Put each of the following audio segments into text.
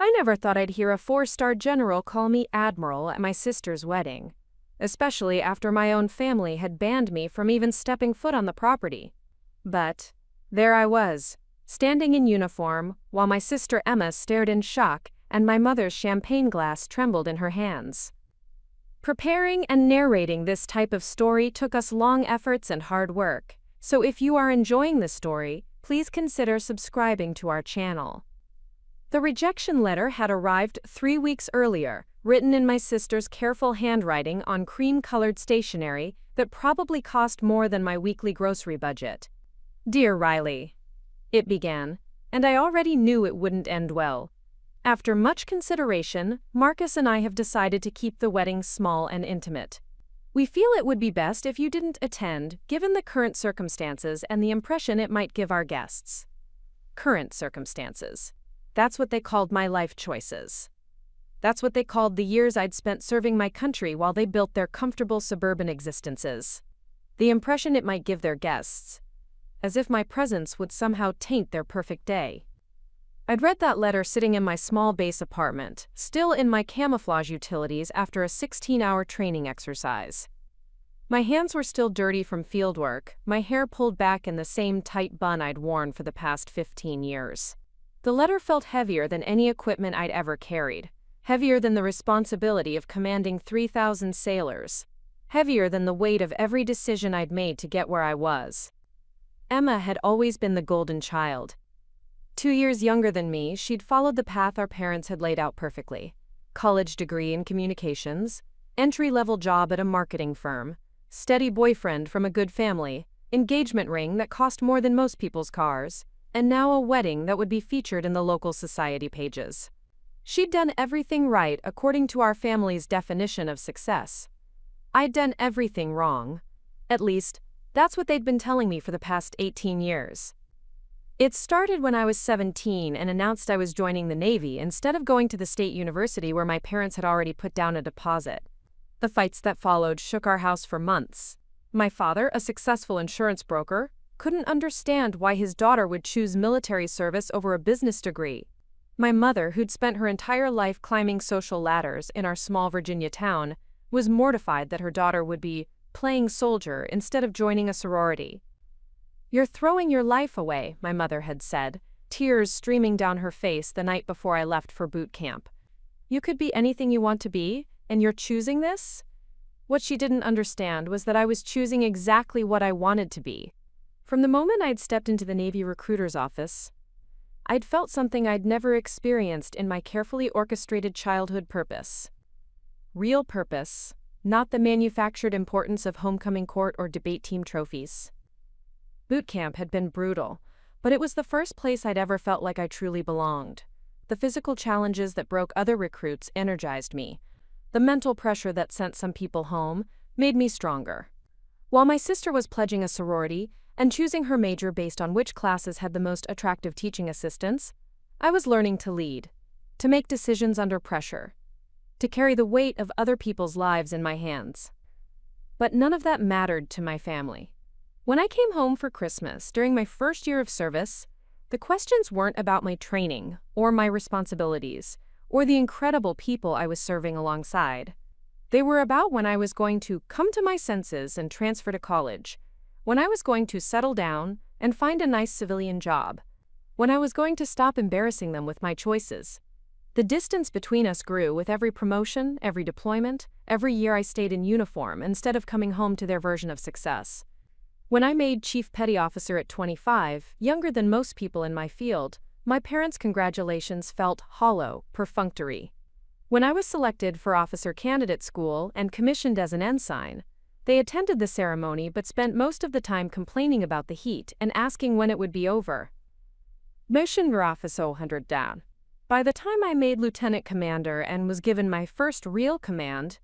I never thought I'd hear a four-star general call me Admiral at my sister's wedding, especially after my own family had banned me from even stepping foot on the property. But there I was, standing in uniform, while my sister Emma stared in shock and my mother's champagne glass trembled in her hands. Preparing and narrating this type of story took us long efforts and hard work, so if you are enjoying this story, please consider subscribing to our channel. The rejection letter had arrived 3 weeks earlier, written in my sister's careful handwriting on cream-colored stationery that probably cost more than my weekly grocery budget. "Dear Riley," it began, and I already knew it wouldn't end well. "After much consideration, Marcus and I have decided to keep the wedding small and intimate. We feel it would be best if you didn't attend, given the current circumstances and the impression it might give our guests." Current circumstances. That's what they called my life choices. That's what they called the years I'd spent serving my country while they built their comfortable suburban existences. The impression it might give their guests. As if my presence would somehow taint their perfect day. I'd read that letter sitting in my small base apartment, still in my camouflage utilities after a 16-hour training exercise. My hands were still dirty from fieldwork, my hair pulled back in the same tight bun I'd worn for the past 15 years. The letter felt heavier than any equipment I'd ever carried, heavier than the responsibility of commanding 3,000 sailors, heavier than the weight of every decision I'd made to get where I was. Emma had always been the golden child. 2 years younger than me, she'd followed the path our parents had laid out perfectly. College degree in communications, entry-level job at a marketing firm, steady boyfriend from a good family, engagement ring that cost more than most people's cars, and now a wedding that would be featured in the local society pages. She'd done everything right according to our family's definition of success. I'd done everything wrong. At least, that's what they'd been telling me for the past 18 years. It started when I was 17 and announced I was joining the Navy instead of going to the state university where my parents had already put down a deposit. The fights that followed shook our house for months. My father, a successful insurance broker, couldn't understand why his daughter would choose military service over a business degree. My mother, who'd spent her entire life climbing social ladders in our small Virginia town, was mortified that her daughter would be playing soldier instead of joining a sorority. "You're throwing your life away," my mother had said, tears streaming down her face the night before I left for boot camp. "You could be anything you want to be, and you're choosing this?" What she didn't understand was that I was choosing exactly what I wanted to be. From the moment I'd stepped into the Navy recruiter's office, I'd felt something I'd never experienced in my carefully orchestrated childhood purpose. Real purpose, not the manufactured importance of homecoming court or debate team trophies. Boot camp had been brutal, but it was the first place I'd ever felt like I truly belonged. The physical challenges that broke other recruits energized me. The mental pressure that sent some people home made me stronger. While my sister was pledging a sorority and choosing her major based on which classes had the most attractive teaching assistants, I was learning to lead, to make decisions under pressure, to carry the weight of other people's lives in my hands. But none of that mattered to my family. When I came home for Christmas during my first year of service, the questions weren't about my training or my responsibilities or the incredible people I was serving alongside. They were about when I was going to come to my senses and transfer to college, when I was going to settle down and find a nice civilian job, when I was going to stop embarrassing them with my choices. The distance between us grew with every promotion, every deployment, every year I stayed in uniform instead of coming home to their version of success. When I made Chief Petty Officer at 25, younger than most people in my field, my parents' congratulations felt hollow, perfunctory. When I was selected for officer candidate school and commissioned as an ensign, they attended the ceremony but spent most of the time complaining about the heat and asking when it would be over. Mission officer 100 down. By the time I made lieutenant commander and was given my first real command,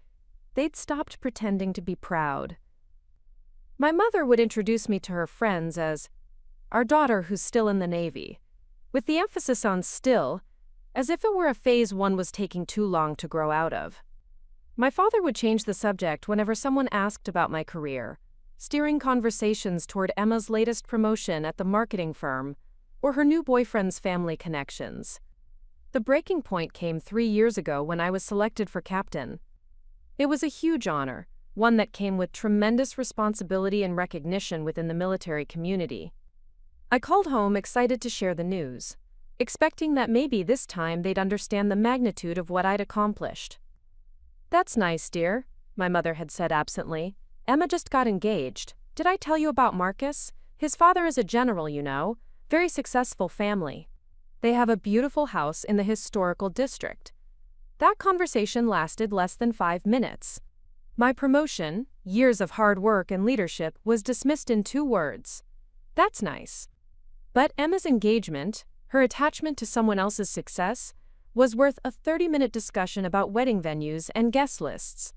they'd stopped pretending to be proud. My mother would introduce me to her friends as our daughter who's still in the Navy, with the emphasis on still, as if it were a phase one was taking too long to grow out of. My father would change the subject whenever someone asked about my career, steering conversations toward Emma's latest promotion at the marketing firm or her new boyfriend's family connections. The breaking point came 3 years ago when I was selected for captain. It was a huge honor, one that came with tremendous responsibility and recognition within the military community. I called home excited to share the news, expecting that maybe this time they'd understand the magnitude of what I'd accomplished. "That's nice, dear," my mother had said absently. "Emma just got engaged. Did I tell you about Marcus? His father is a general, you know. Very successful family. They have a beautiful house in the historical district." That conversation lasted less than 5 minutes. My promotion, years of hard work and leadership, was dismissed in 2 words. That's nice. But Emma's engagement, her attachment to someone else's success, was worth a 30-minute discussion about wedding venues and guest lists.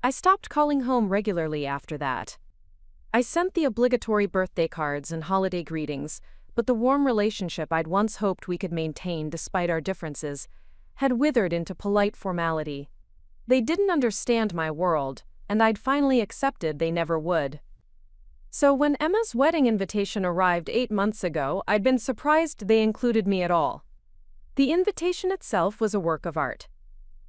I stopped calling home regularly after that. I sent the obligatory birthday cards and holiday greetings, but the warm relationship I'd once hoped we could maintain despite our differences had withered into polite formality. They didn't understand my world, and I'd finally accepted they never would. So when Emma's wedding invitation arrived 8 months ago, I'd been surprised they included me at all. The invitation itself was a work of art.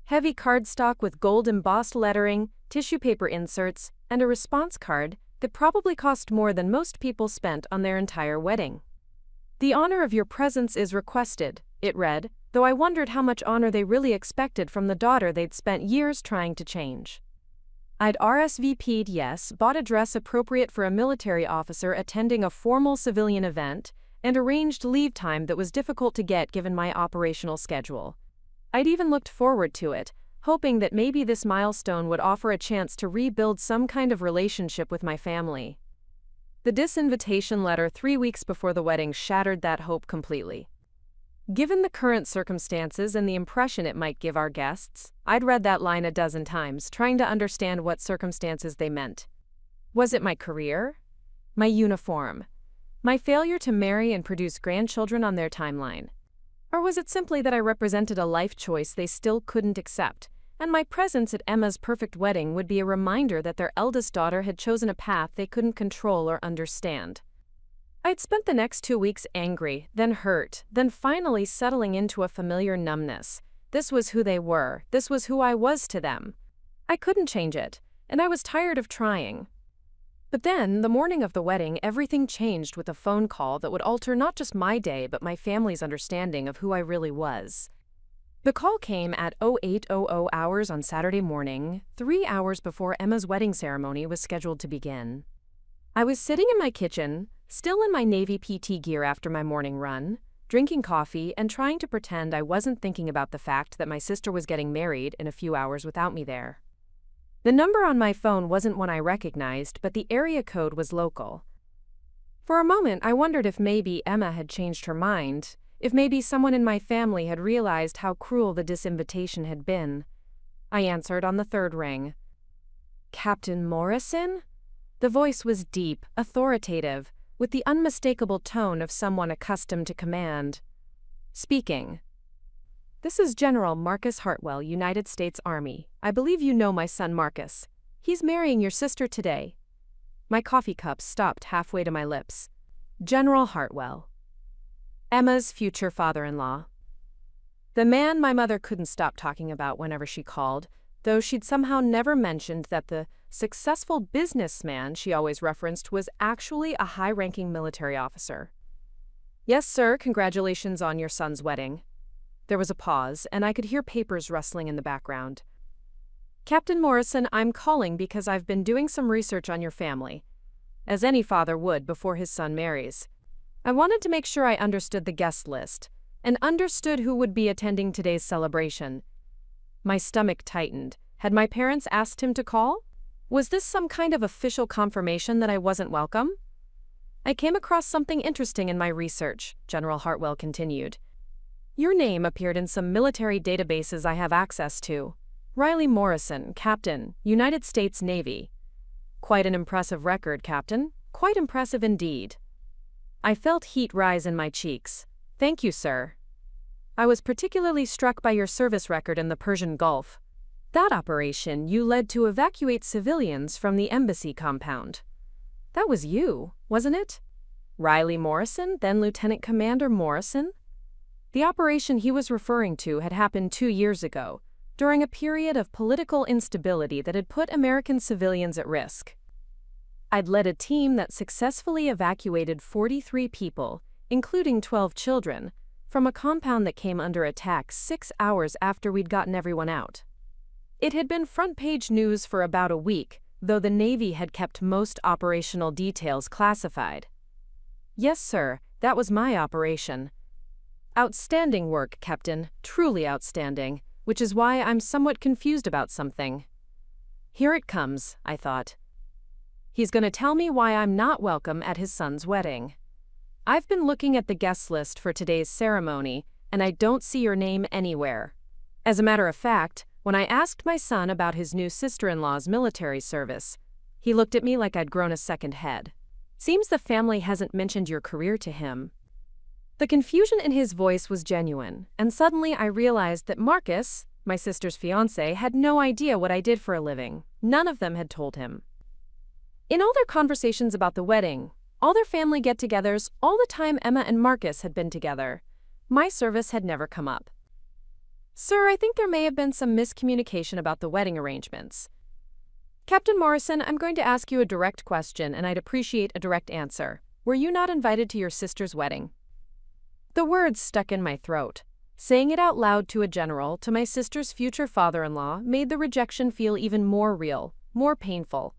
Heavy cardstock with gold-embossed lettering, tissue paper inserts, and a response card that probably cost more than most people spent on their entire wedding. "The honor of your presence is requested," it read, though I wondered how much honor they really expected from the daughter they'd spent years trying to change. I'd RSVP'd yes, bought a dress appropriate for a military officer attending a formal civilian event, and arranged leave time that was difficult to get given my operational schedule. I'd even looked forward to it, hoping that maybe this milestone would offer a chance to rebuild some kind of relationship with my family. The disinvitation letter 3 weeks before the wedding shattered that hope completely. Given the current circumstances and the impression it might give our guests, I'd read that line a dozen times, trying to understand what circumstances they meant. Was it my career? My uniform? My failure to marry and produce grandchildren on their timeline? Or was it simply that I represented a life choice they still couldn't accept, and my presence at Emma's perfect wedding would be a reminder that their eldest daughter had chosen a path they couldn't control or understand? I'd spent the next 2 weeks angry, then hurt, then finally settling into a familiar numbness. This was who they were. This was who I was to them. I couldn't change it, and I was tired of trying. But then, the morning of the wedding, everything changed with a phone call that would alter not just my day but my family's understanding of who I really was. The call came at 08:00 hours on Saturday morning, 3 hours before Emma's wedding ceremony was scheduled to begin. I was sitting in my kitchen, still in my Navy PT gear after my morning run, drinking coffee and trying to pretend I wasn't thinking about the fact that my sister was getting married in a few hours without me there. The number on my phone wasn't one I recognized, but the area code was local. For a moment, I wondered if maybe Emma had changed her mind, if maybe someone in my family had realized how cruel the disinvitation had been. I answered on the 3rd ring. "Captain Morrison?" The voice was deep, authoritative, with the unmistakable tone of someone accustomed to command. "Speaking." "This is General Marcus Hartwell, United States Army. I believe you know my son Marcus. He's marrying your sister today." My coffee cup stopped halfway to my lips. General Hartwell. Emma's future father-in-law. The man my mother couldn't stop talking about whenever she called, though she'd somehow never mentioned that the successful businessman she always referenced was actually a high-ranking military officer. "Yes, sir, congratulations on your son's wedding." There was a pause, and I could hear papers rustling in the background. "Captain Morrison, I'm calling because I've been doing some research on your family, as any father would before his son marries. I wanted to make sure I understood the guest list, and understood who would be attending today's celebration." My stomach tightened. Had my parents asked him to call? Was this some kind of official confirmation that I wasn't welcome? "I came across something interesting in my research," General Hartwell continued. "Your name appeared in some military databases I have access to. Riley Morrison, Captain, United States Navy. Quite an impressive record, Captain. Quite impressive indeed." I felt heat rise in my cheeks. "Thank you, sir. I was particularly struck by your service record in the Persian Gulf. That operation you led to evacuate civilians from the embassy compound. That was you, wasn't it? Riley Morrison, then Lieutenant Commander Morrison?" The operation he was referring to had happened 2 years ago, during a period of political instability that had put American civilians at risk. I'd led a team that successfully evacuated 43 people, including 12 children, from a compound that came under attack 6 hours after we'd gotten everyone out. It had been front-page news for about a week, though the Navy had kept most operational details classified. Yes, sir, that was my operation. Outstanding work, Captain, truly outstanding, which is why I'm somewhat confused about something. Here it comes, I thought. He's going to tell me why I'm not welcome at his son's wedding. I've been looking at the guest list for today's ceremony, and I don't see your name anywhere. As a matter of fact, when I asked my son about his new sister-in-law's military service, he looked at me like I'd grown a second head. Seems the family hasn't mentioned your career to him. The confusion in his voice was genuine, and suddenly I realized that Marcus, my sister's fiancé, had no idea what I did for a living. None of them had told him. In all their conversations about the wedding, all their family get-togethers, all the time Emma and Marcus had been together, my service had never come up. Sir, I think there may have been some miscommunication about the wedding arrangements. Captain Morrison, I'm going to ask you a direct question, and I'd appreciate a direct answer. Were you not invited to your sister's wedding? The words stuck in my throat. Saying it out loud to a general, to my sister's future father-in-law, made the rejection feel even more real, more painful.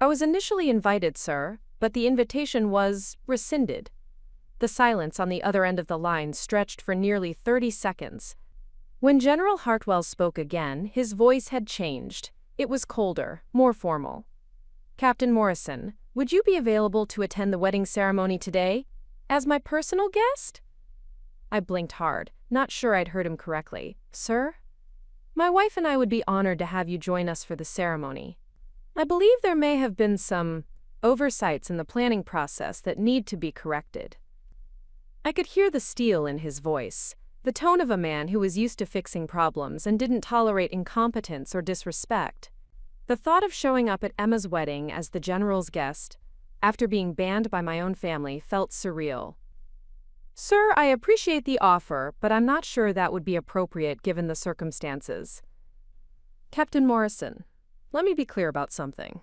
I was initially invited, sir, but the invitation was rescinded. The silence on the other end of the line stretched for nearly 30 seconds. When General Hartwell spoke again, his voice had changed. It was colder, more formal. Captain Morrison, would you be available to attend the wedding ceremony today, as my personal guest? I blinked hard, not sure I'd heard him correctly. Sir? My wife and I would be honored to have you join us for the ceremony. I believe there may have been some oversights in the planning process that need to be corrected. I could hear the steel in his voice, the tone of a man who was used to fixing problems and didn't tolerate incompetence or disrespect. The thought of showing up at Emma's wedding as the general's guest, after being banned by my own family, felt surreal. Sir, I appreciate the offer, but I'm not sure that would be appropriate given the circumstances. Captain Morrison, let me be clear about something.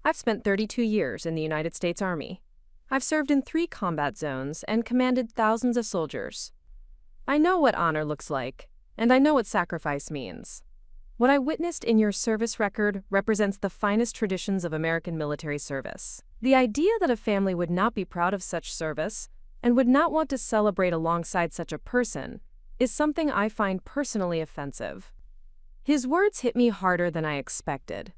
I've spent 32 years in the United States Army. I've served in 3 combat zones and commanded thousands of soldiers. I know what honor looks like, and I know what sacrifice means. What I witnessed in your service record represents the finest traditions of American military service. The idea that a family would not be proud of such service and would not want to celebrate alongside such a person is something I find personally offensive. His words hit me harder than I expected.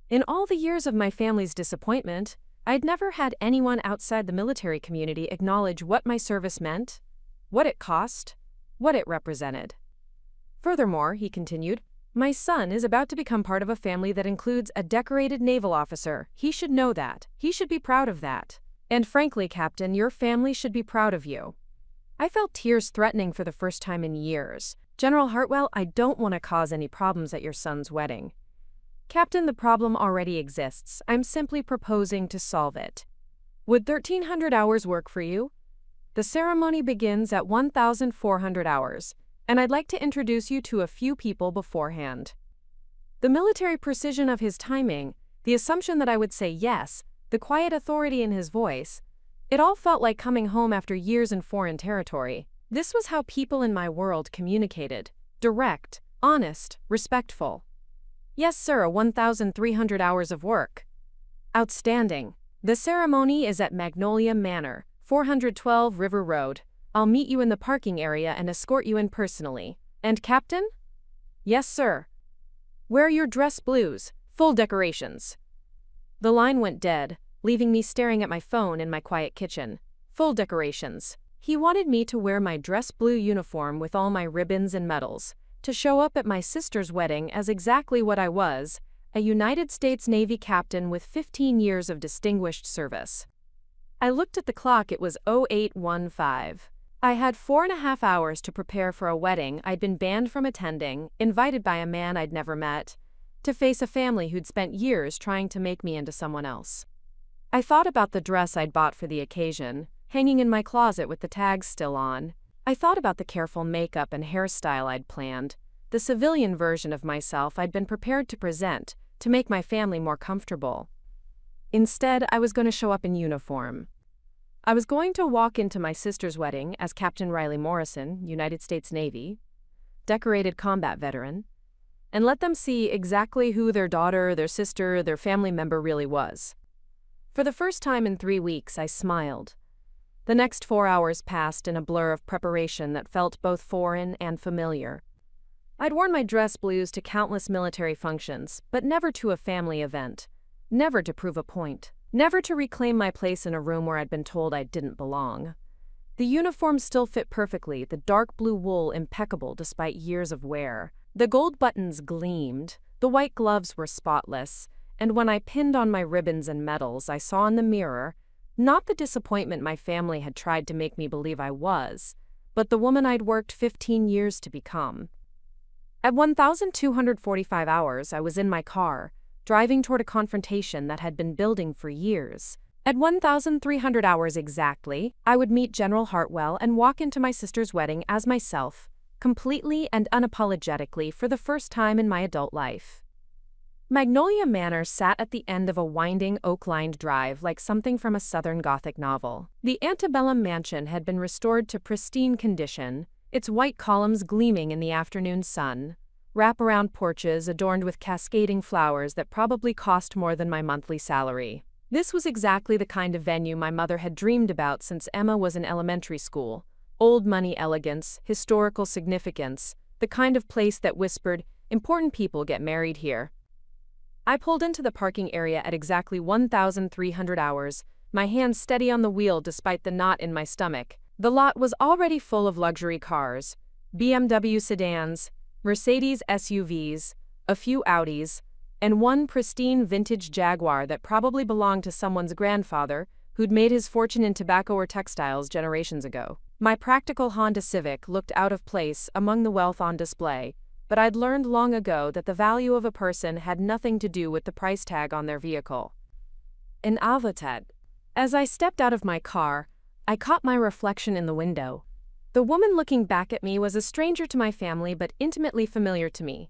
In all the years of my family's disappointment, I'd never had anyone outside the military community acknowledge what my service meant, what it cost, what it represented. Furthermore, he continued, my son is about to become part of a family that includes a decorated naval officer. He should know that. He should be proud of that. And frankly, Captain, your family should be proud of you. I felt tears threatening for the first time in years. General Hartwell, I don't want to cause any problems at your son's wedding. Captain, the problem already exists. I'm simply proposing to solve it. Would 1,300 hours work for you? The ceremony begins at 1,400 hours, and I'd like to introduce you to a few people beforehand. The military precision of his timing, the assumption that I would say yes, the quiet authority in his voice, it all felt like coming home after years in foreign territory. This was how people in my world communicated. Direct, honest, respectful. Yes, sir, 1,300 hours of work. Outstanding. The ceremony is at Magnolia Manor, 412 River Road. I'll meet you in the parking area and escort you in personally. And Captain? Yes, sir. Wear your dress blues, full decorations. The line went dead, leaving me staring at my phone in my quiet kitchen. Full decorations. He wanted me to wear my dress blue uniform with all my ribbons and medals, to show up at my sister's wedding as exactly what I was, a United States Navy captain with 15 years of distinguished service. I looked at the clock. It was 08:15. I had 4.5 hours to prepare for a wedding I'd been banned from attending, invited by a man I'd never met, to face a family who'd spent years trying to make me into someone else. I thought about the dress I'd bought for the occasion, hanging in my closet with the tags still on. I thought about the careful makeup and hairstyle I'd planned, the civilian version of myself I'd been prepared to present to make my family more comfortable. Instead, I was going to show up in uniform. I was going to walk into my sister's wedding as Captain Riley Morrison, United States Navy, decorated combat veteran, and let them see exactly who their daughter, their sister, their family member really was. For the first time in 3 weeks, I smiled. The next 4 hours passed in a blur of preparation that felt both foreign and familiar. I'd worn my dress blues to countless military functions, but never to a family event. Never to prove a point. Never to reclaim my place in a room where I'd been told I didn't belong. The uniform still fit perfectly, the dark blue wool impeccable despite years of wear. The gold buttons gleamed, the white gloves were spotless, and when I pinned on my ribbons and medals, I saw in the mirror, not the disappointment my family had tried to make me believe I was, but the woman I'd worked 15 years to become. At 1,245 hours, I was in my car, driving toward a confrontation that had been building for years. At 1,300 hours exactly, I would meet General Hartwell and walk into my sister's wedding as myself, completely and unapologetically for the first time in my adult life. Magnolia Manor sat at the end of a winding oak-lined drive like something from a Southern Gothic novel. The antebellum mansion had been restored to pristine condition, its white columns gleaming in the afternoon sun, wraparound porches adorned with cascading flowers that probably cost more than my monthly salary. This was exactly the kind of venue my mother had dreamed about since Emma was in elementary school. Old money elegance, historical significance, the kind of place that whispered, "Important people get married here." I pulled into the parking area at exactly 1,300 hours, my hands steady on the wheel despite the knot in my stomach. The lot was already full of luxury cars, BMW sedans, Mercedes SUVs, a few Audis, and one pristine vintage Jaguar that probably belonged to someone's grandfather who'd made his fortune in tobacco or textiles generations ago. My practical Honda Civic looked out of place among the wealth on display, but I'd learned long ago that the value of a person had nothing to do with the price tag on their vehicle. An Avatad. As I stepped out of my car, I caught my reflection in the window. The woman looking back at me was a stranger to my family but intimately familiar to me.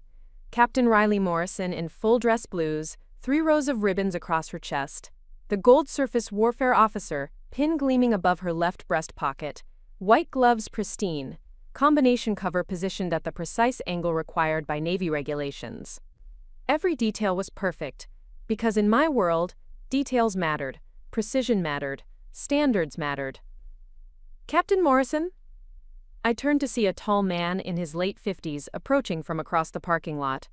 Captain Riley Morrison in full dress blues, 3 rows of ribbons across her chest, the gold surface warfare officer, pin gleaming above her left breast pocket, white gloves pristine, combination cover positioned at the precise angle required by Navy regulations. Every detail was perfect, because in my world, details mattered, precision mattered, standards mattered. "Captain Morrison?" I turned to see a tall man in his late 50s approaching from across the parking lot.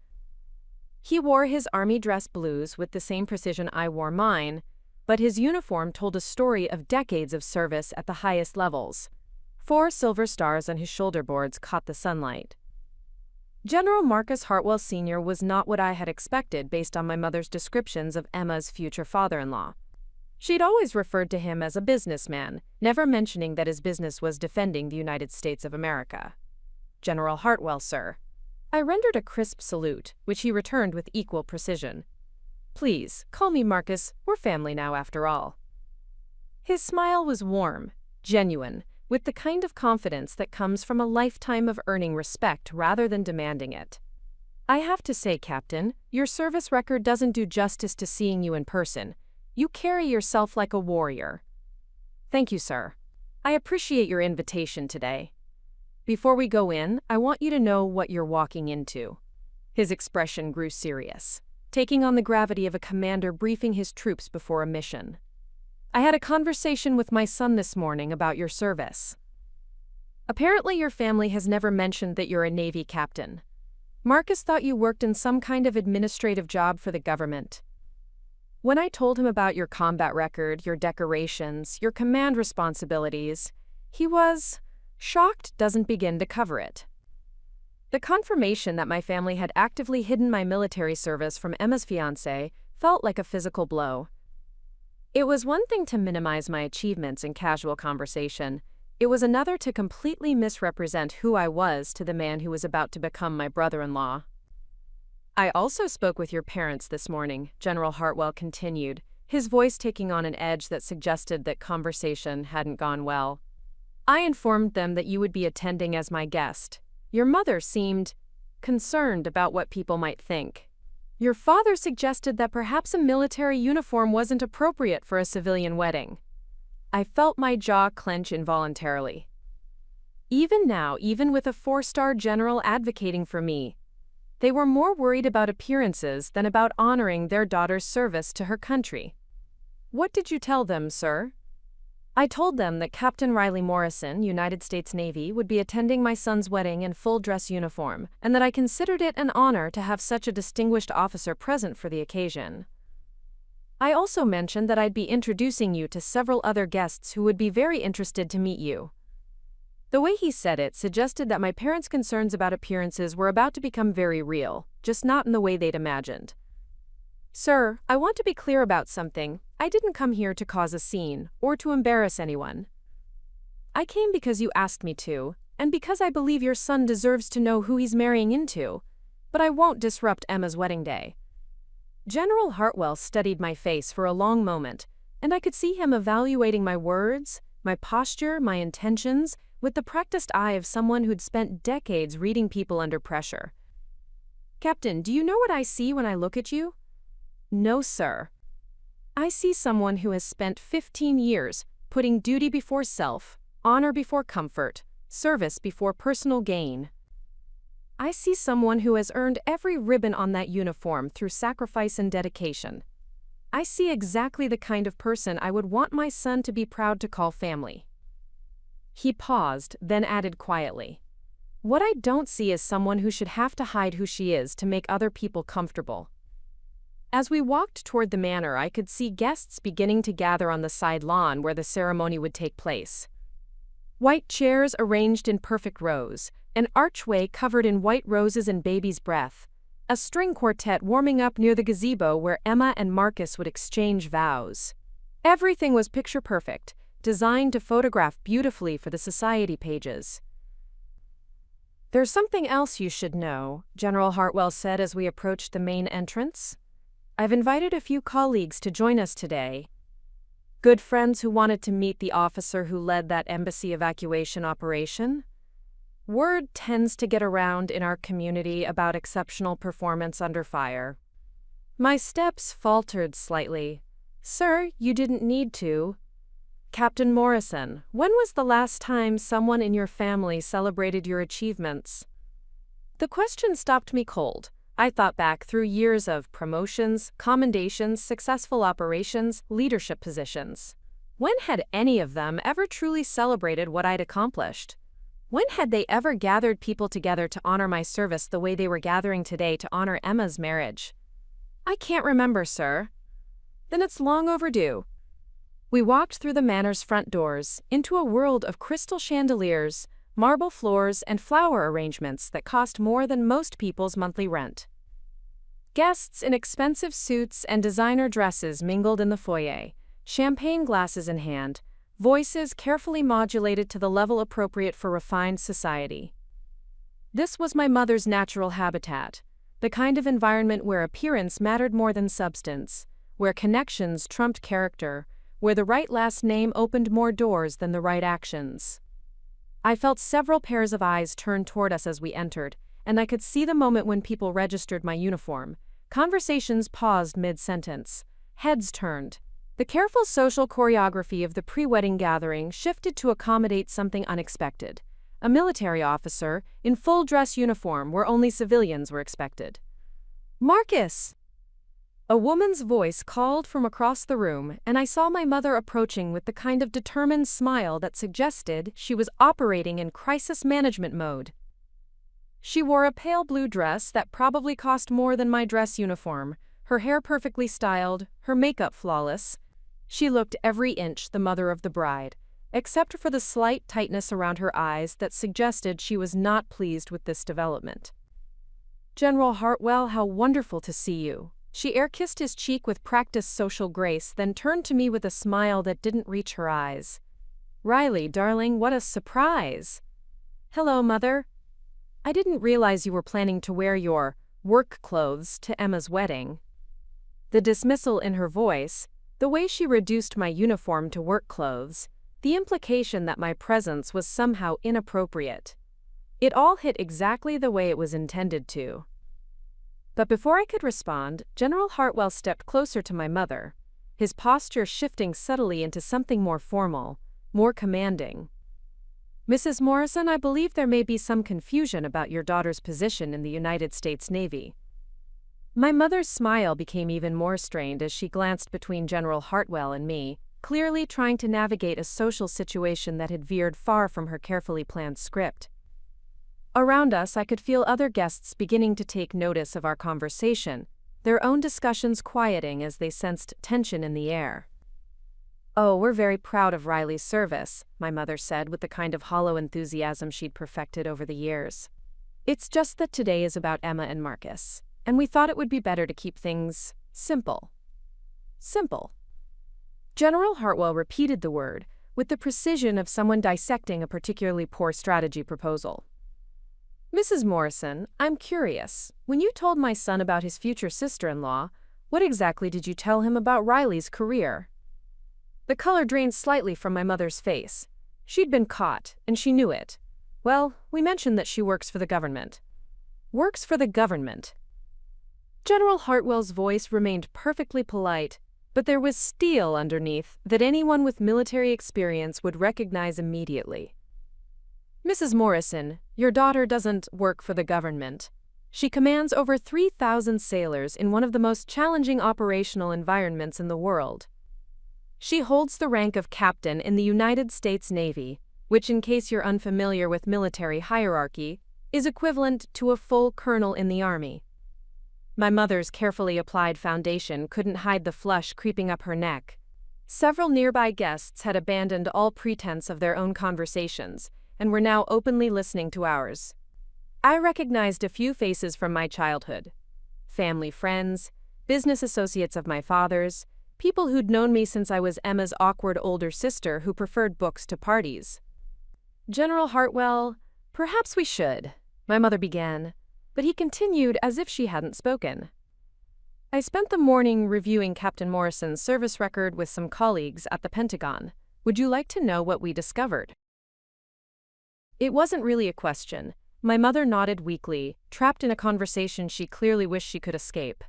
He wore his army dress blues with the same precision I wore mine, but his uniform told a story of decades of service at the highest levels. 4 silver stars on his shoulder boards caught the sunlight. General Marcus Hartwell Sr. was not what I had expected based on my mother's descriptions of Emma's future father-in-law. She'd always referred to him as a businessman, never mentioning that his business was defending the United States of America. "General Hartwell, sir." I rendered a crisp salute, which he returned with equal precision. "Please, call me Marcus, we're family now after all." His smile was warm, genuine, with the kind of confidence that comes from a lifetime of earning respect rather than demanding it. "I have to say, Captain, your service record doesn't do justice to seeing you in person. You carry yourself like a warrior." "Thank you, sir. I appreciate your invitation today. Before we go in, I want you to know what you're walking into." His expression grew serious, taking on the gravity of a commander briefing his troops before a mission. "I had a conversation with my son this morning about your service. Apparently your family has never mentioned that you're a Navy captain. Marcus thought you worked in some kind of administrative job for the government. When I told him about your combat record, your decorations, your command responsibilities, he was shocked doesn't begin to cover it." The confirmation that my family had actively hidden my military service from Emma's fiancé felt like a physical blow. It was one thing to minimize my achievements in casual conversation. It was another to completely misrepresent who I was to the man who was about to become my brother-in-law. "I also spoke with your parents this morning," General Hartwell continued, his voice taking on an edge that suggested that conversation hadn't gone well. I informed them that you would be attending as my guest. Your mother seemed concerned about what people might think. Your father suggested that perhaps a military uniform wasn't appropriate for a civilian wedding. I felt my jaw clench involuntarily. Even now, even with a 4-star general advocating for me, they were more worried about appearances than about honoring their daughter's service to her country. What did you tell them, sir? I told them that Captain Riley Morrison, United States Navy, would be attending my son's wedding in full dress uniform, and that I considered it an honor to have such a distinguished officer present for the occasion. I also mentioned that I'd be introducing you to several other guests who would be very interested to meet you. The way he said it suggested that my parents' concerns about appearances were about to become very real, just not in the way they'd imagined. Sir, I want to be clear about something. I didn't come here to cause a scene, or to embarrass anyone. I came because you asked me to, and because I believe your son deserves to know who he's marrying into, but I won't disrupt Emma's wedding day. General Hartwell studied my face for a long moment, and I could see him evaluating my words, my posture, my intentions, with the practiced eye of someone who'd spent decades reading people under pressure. Captain, do you know what I see when I look at you? No, sir. I see someone who has spent 15 years putting duty before self, honor before comfort, service before personal gain. I see someone who has earned every ribbon on that uniform through sacrifice and dedication. I see exactly the kind of person I would want my son to be proud to call family. He paused, then added quietly, "What I don't see is someone who should have to hide who she is to make other people comfortable." As we walked toward the manor, I could see guests beginning to gather on the side lawn where the ceremony would take place. White chairs arranged in perfect rows, an archway covered in white roses and baby's breath, a string quartet warming up near the gazebo where Emma and Marcus would exchange vows. Everything was picture perfect, designed to photograph beautifully for the society pages. "There's something else you should know," General Hartwell said as we approached the main entrance. "I've invited a few colleagues to join us today. Good friends who wanted to meet the officer who led that embassy evacuation operation. Word tends to get around in our community about exceptional performance under fire." My steps faltered slightly. "Sir, you didn't need to." "Captain Morrison, when was the last time someone in your family celebrated your achievements?" The question stopped me cold. I thought back through years of promotions, commendations, successful operations, leadership positions. When had any of them ever truly celebrated what I'd accomplished? When had they ever gathered people together to honor my service the way they were gathering today to honor Emma's marriage? "I can't remember, sir." "Then it's long overdue." We walked through the manor's front doors, into a world of crystal chandeliers, marble floors, and flower arrangements that cost more than most people's monthly rent. Guests in expensive suits and designer dresses mingled in the foyer, champagne glasses in hand, voices carefully modulated to the level appropriate for refined society. This was my mother's natural habitat, the kind of environment where appearance mattered more than substance, where connections trumped character, where the right last name opened more doors than the right actions. I felt several pairs of eyes turn toward us as we entered, and I could see the moment when people registered my uniform. Conversations paused mid-sentence. Heads turned. The careful social choreography of the pre-wedding gathering shifted to accommodate something unexpected. A military officer, in full dress uniform where only civilians were expected. "Marcus!" A woman's voice called from across the room, and I saw my mother approaching with the kind of determined smile that suggested she was operating in crisis management mode. She wore a pale blue dress that probably cost more than my dress uniform, her hair perfectly styled, her makeup flawless. She looked every inch the mother of the bride, except for the slight tightness around her eyes that suggested she was not pleased with this development. "General Hartwell, how wonderful to see you." She air-kissed his cheek with practiced social grace, then turned to me with a smile that didn't reach her eyes. "Riley, darling, what a surprise!" "Hello, Mother. I didn't realize you were planning to wear your work clothes to Emma's wedding." The dismissal in her voice, the way she reduced my uniform to work clothes, the implication that my presence was somehow inappropriate. It all hit exactly the way it was intended to. But before I could respond, General Hartwell stepped closer to my mother, his posture shifting subtly into something more formal, more commanding. "Mrs. Morrison, I believe there may be some confusion about your daughter's position in the United States Navy." My mother's smile became even more strained as she glanced between General Hartwell and me, clearly trying to navigate a social situation that had veered far from her carefully planned script. Around us, I could feel other guests beginning to take notice of our conversation, their own discussions quieting as they sensed tension in the air. "Oh, we're very proud of Riley's service," my mother said with the kind of hollow enthusiasm she'd perfected over the years. "It's just that today is about Emma and Marcus, and we thought it would be better to keep things simple." Simple. General Hartwell repeated the word, with the precision of someone dissecting a particularly poor strategy proposal. "Mrs. Morrison, I'm curious. When you told my son about his future sister-in-law, what exactly did you tell him about Riley's career?" The color drained slightly from my mother's face. She'd been caught, and she knew it. "Well, we mentioned that she works for the government." "Works for the government." General Hartwell's voice remained perfectly polite, but there was steel underneath that anyone with military experience would recognize immediately. "Mrs. Morrison, your daughter doesn't work for the government. She commands over 3,000 sailors in one of the most challenging operational environments in the world. She holds the rank of captain in the United States Navy, which, in case you're unfamiliar with military hierarchy, is equivalent to a full colonel in the Army." My mother's carefully applied foundation couldn't hide the flush creeping up her neck. Several nearby guests had abandoned all pretense of their own conversations and were now openly listening to ours. I recognized a few faces from my childhood. Family friends, business associates of my father's, people who'd known me since I was Emma's awkward older sister who preferred books to parties. "General Hartwell, perhaps we should," my mother began, but he continued as if she hadn't spoken. "I spent the morning reviewing Captain Morrison's service record with some colleagues at the Pentagon. Would you like to know what we discovered?" It wasn't really a question. My mother nodded weakly, trapped in a conversation she clearly wished she could escape.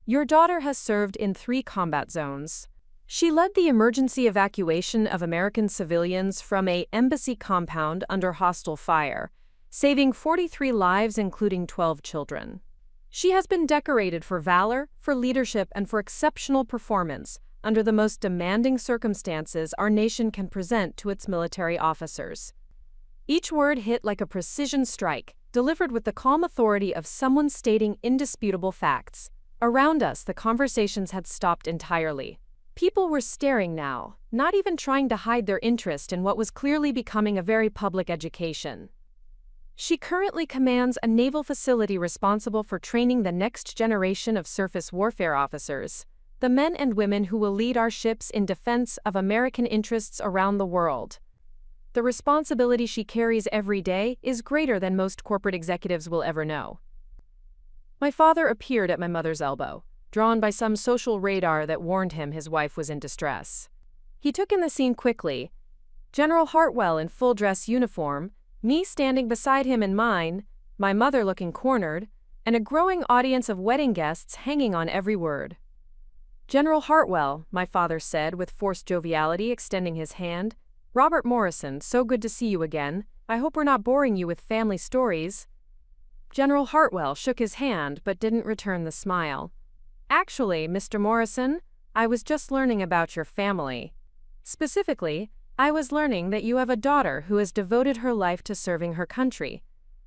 "Your daughter has served in 3 combat zones. She led the emergency evacuation of American civilians from an embassy compound under hostile fire, saving 43 lives including 12 children. She has been decorated for valor, for leadership, and for exceptional performance under the most demanding circumstances our nation can present to its military officers." Each word hit like a precision strike, delivered with the calm authority of someone stating indisputable facts. Around us, the conversations had stopped entirely. People were staring now, not even trying to hide their interest in what was clearly becoming a very public education. "She currently commands a naval facility responsible for training the next generation of surface warfare officers, the men and women who will lead our ships in defense of American interests around the world. The responsibility she carries every day is greater than most corporate executives will ever know." My father appeared at my mother's elbow, drawn by some social radar that warned him his wife was in distress. He took in the scene quickly. General Hartwell in full dress uniform, me standing beside him in mine, my mother looking cornered, and a growing audience of wedding guests hanging on every word. "General Hartwell," my father said with forced joviality, extending his hand. "Robert Morrison, so good to see you again. I hope we're not boring you with family stories." General Hartwell shook his hand but didn't return the smile. "Actually, Mr. Morrison, I was just learning about your family. Specifically, I was learning that you have a daughter who has devoted her life to serving her country,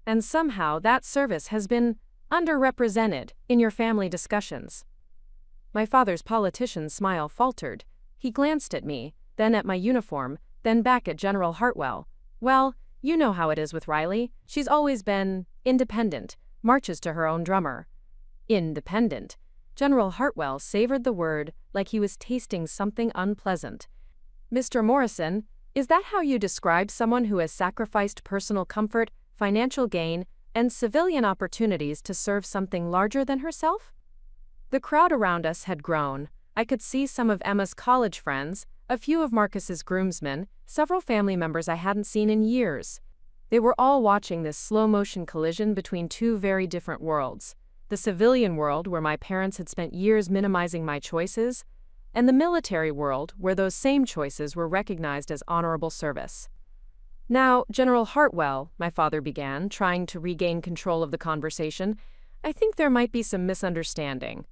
and somehow that service has been underrepresented in your family discussions." My father's politician smile faltered. He glanced at me, then at my uniform, then back at General Hartwell. "Well, you know how it is with Riley. She's always been independent, marches to her own drummer." Independent. General Hartwell savored the word like he was tasting something unpleasant. "Mr. Morrison, is that how you describe someone who has sacrificed personal comfort, financial gain, and civilian opportunities to serve something larger than herself?" The crowd around us had grown. I could see some of Emma's college friends, a few of Marcus's groomsmen, several family members I hadn't seen in years. They were all watching this slow-motion collision between two very different worlds. The civilian world, where my parents had spent years minimizing my choices, and the military world, where those same choices were recognized as honorable service. "Now, General Hartwell," my father began, trying to regain control of the conversation, "I think there might be some misunderstanding.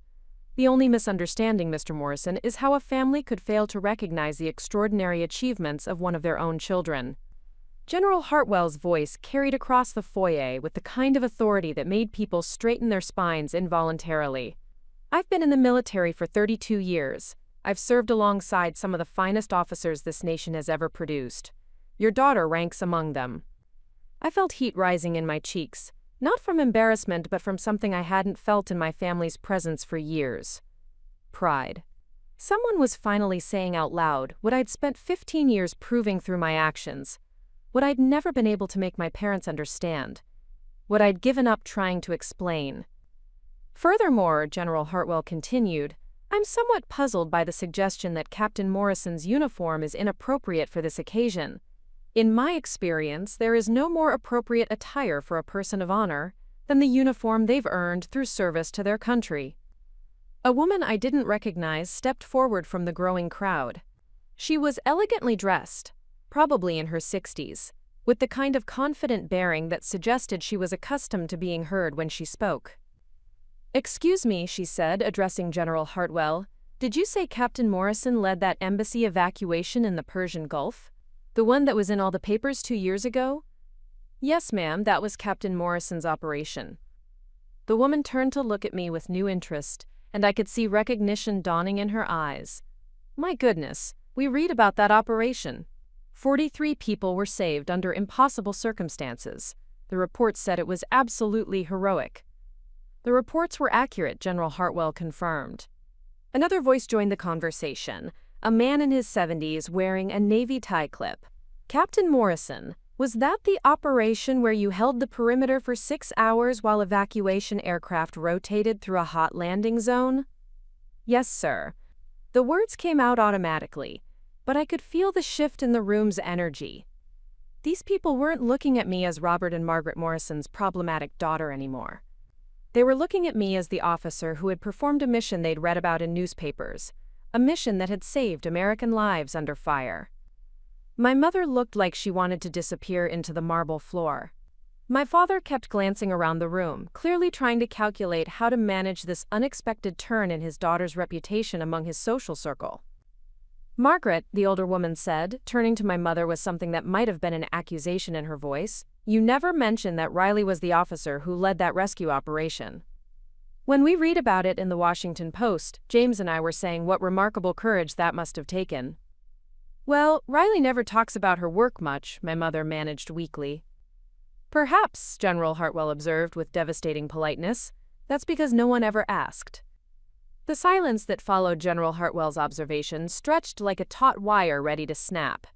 The only misunderstanding, Mr. Morrison, is how a family could fail to recognize the extraordinary achievements of one of their own children." General Hartwell's voice carried across the foyer with the kind of authority that made people straighten their spines involuntarily. "I've been in the military for 32 years. I've served alongside some of the finest officers this nation has ever produced. Your daughter ranks among them." I felt heat rising in my cheeks, not from embarrassment but from something I hadn't felt in my family's presence for years. Pride. Someone was finally saying out loud what I'd spent 15 years proving through my actions, what I'd never been able to make my parents understand, what I'd given up trying to explain. "Furthermore," General Hartwell continued, "I'm somewhat puzzled by the suggestion that Captain Morrison's uniform is inappropriate for this occasion. In my experience, there is no more appropriate attire for a person of honor than the uniform they've earned through service to their country." A woman I didn't recognize stepped forward from the growing crowd. She was elegantly dressed, probably in her 60s, with the kind of confident bearing that suggested she was accustomed to being heard when she spoke. "Excuse me," she said, addressing General Hartwell, "did you say Captain Morrison led that embassy evacuation in the Persian Gulf? The one that was in all the papers 2 years ago?" "Yes, ma'am, that was Captain Morrison's operation." The woman turned to look at me with new interest, and I could see recognition dawning in her eyes. "My goodness, we read about that operation. 43 people were saved under impossible circumstances. The report said it was absolutely heroic." "The reports were accurate," General Hartwell confirmed. Another voice joined the conversation, a man in his 70s wearing a navy tie clip. "Captain Morrison, was that the operation where you held the perimeter for 6 hours while evacuation aircraft rotated through a hot landing zone?" "Yes, sir." The words came out automatically, but I could feel the shift in the room's energy. These people weren't looking at me as Robert and Margaret Morrison's problematic daughter anymore. They were looking at me as the officer who had performed a mission they'd read about in newspapers, a mission that had saved American lives under fire. My mother looked like she wanted to disappear into the marble floor. My father kept glancing around the room, clearly trying to calculate how to manage this unexpected turn in his daughter's reputation among his social circle. "Margaret," the older woman said, turning to my mother with something that might have been an accusation in her voice, "you never mentioned that Riley was the officer who led that rescue operation. When we read about it in the Washington Post, James and I were saying what remarkable courage that must have taken." "Well, Riley never talks about her work much," my mother managed weakly. "Perhaps," General Hartwell observed with devastating politeness, "that's because no one ever asked." The silence that followed General Hartwell's observation stretched like a taut wire ready to snap.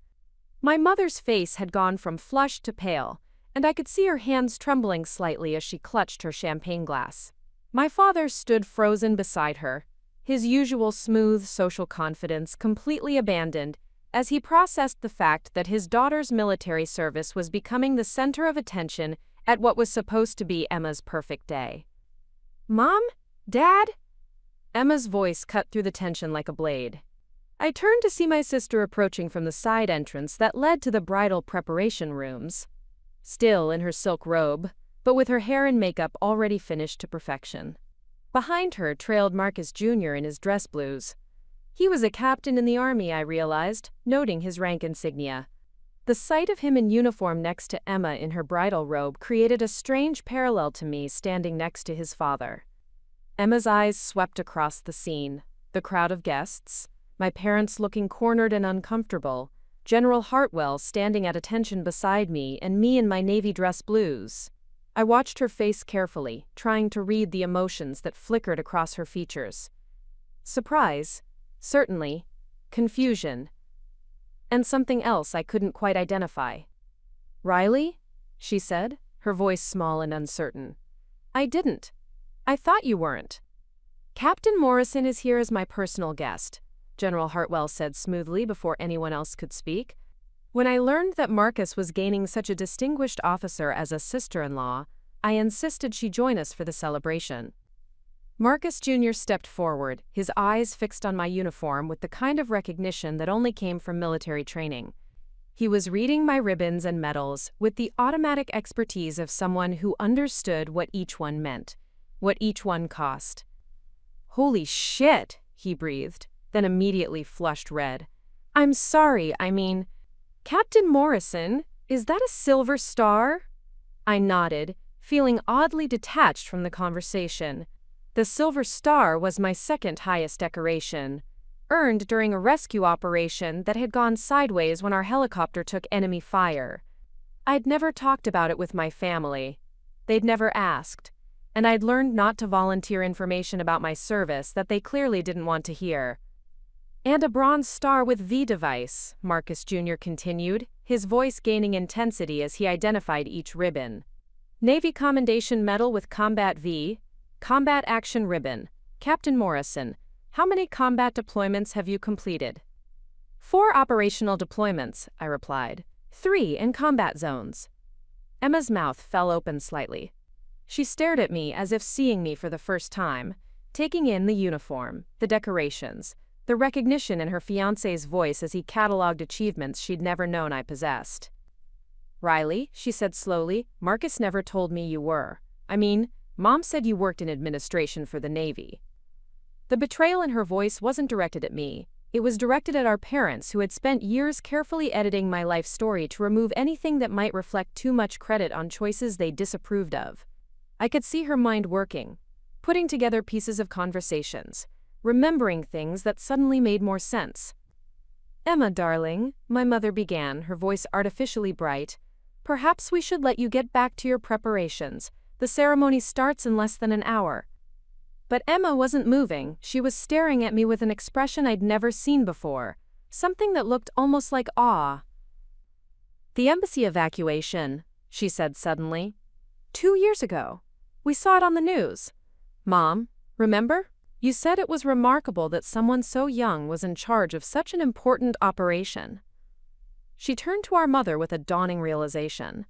My mother's face had gone from flushed to pale, and I could see her hands trembling slightly as she clutched her champagne glass. My father stood frozen beside her, his usual smooth social confidence completely abandoned as he processed the fact that his daughter's military service was becoming the center of attention at what was supposed to be Emma's perfect day. "Mom? Dad?" Emma's voice cut through the tension like a blade. I turned to see my sister approaching from the side entrance that led to the bridal preparation rooms. Still in her silk robe, but with her hair and makeup already finished to perfection. Behind her trailed Marcus Jr. in his dress blues. He was a captain in the army, I realized, noting his rank insignia. The sight of him in uniform next to Emma in her bridal robe created a strange parallel to me standing next to his father. Emma's eyes swept across the scene, the crowd of guests, my parents looking cornered and uncomfortable, General Hartwell standing at attention beside me, and me in my navy dress blues. I watched her face carefully, trying to read the emotions that flickered across her features. Surprise, certainly, confusion, and something else I couldn't quite identify. "Riley?" she said, her voice small and uncertain. "I didn't. I thought you weren't. Captain Morrison is here as my personal guest. General Hartwell said smoothly before anyone else could speak. When I learned that Marcus was gaining such a distinguished officer as a sister-in-law, I insisted she join us for the celebration. Marcus Jr. stepped forward, his eyes fixed on my uniform with the kind of recognition that only came from military training. He was reading my ribbons and medals with the automatic expertise of someone who understood what each one meant, what each one cost. "Holy shit," he breathed, then immediately flushed red. "I'm sorry, Captain Morrison, is that a silver star?" I nodded, feeling oddly detached from the conversation. The Silver Star was my second highest decoration, earned during a rescue operation that had gone sideways when our helicopter took enemy fire. I'd never talked about it with my family. They'd never asked, and I'd learned not to volunteer information about my service that they clearly didn't want to hear. "And a Bronze Star with V device," Marcus Jr. continued, his voice gaining intensity as he identified each ribbon. "Navy Commendation Medal with Combat V, Combat Action Ribbon. Captain Morrison, how many combat deployments have you completed?" "4 operational deployments," I replied. 3 in combat zones." Emma's mouth fell open slightly. She stared at me as if seeing me for the first time, taking in the uniform, the decorations, the recognition in her fiancé's voice as he catalogued achievements she'd never known I possessed. "Riley," she said slowly, "Marcus never told me you were. Mom said you worked in administration for the Navy." The betrayal in her voice wasn't directed at me. It was directed at our parents who had spent years carefully editing my life story to remove anything that might reflect too much credit on choices they disapproved of. I could see her mind working, putting together pieces of conversations, remembering things that suddenly made more sense. "Emma, darling," my mother began, her voice artificially bright, "perhaps we should let you get back to your preparations. The ceremony starts in less than an hour." But Emma wasn't moving. She was staring at me with an expression I'd never seen before, something that looked almost like awe. "The embassy evacuation," she said suddenly. 2 years ago. We saw it on the news. Mom, remember? You said it was remarkable that someone so young was in charge of such an important operation." She turned to our mother with a dawning realization.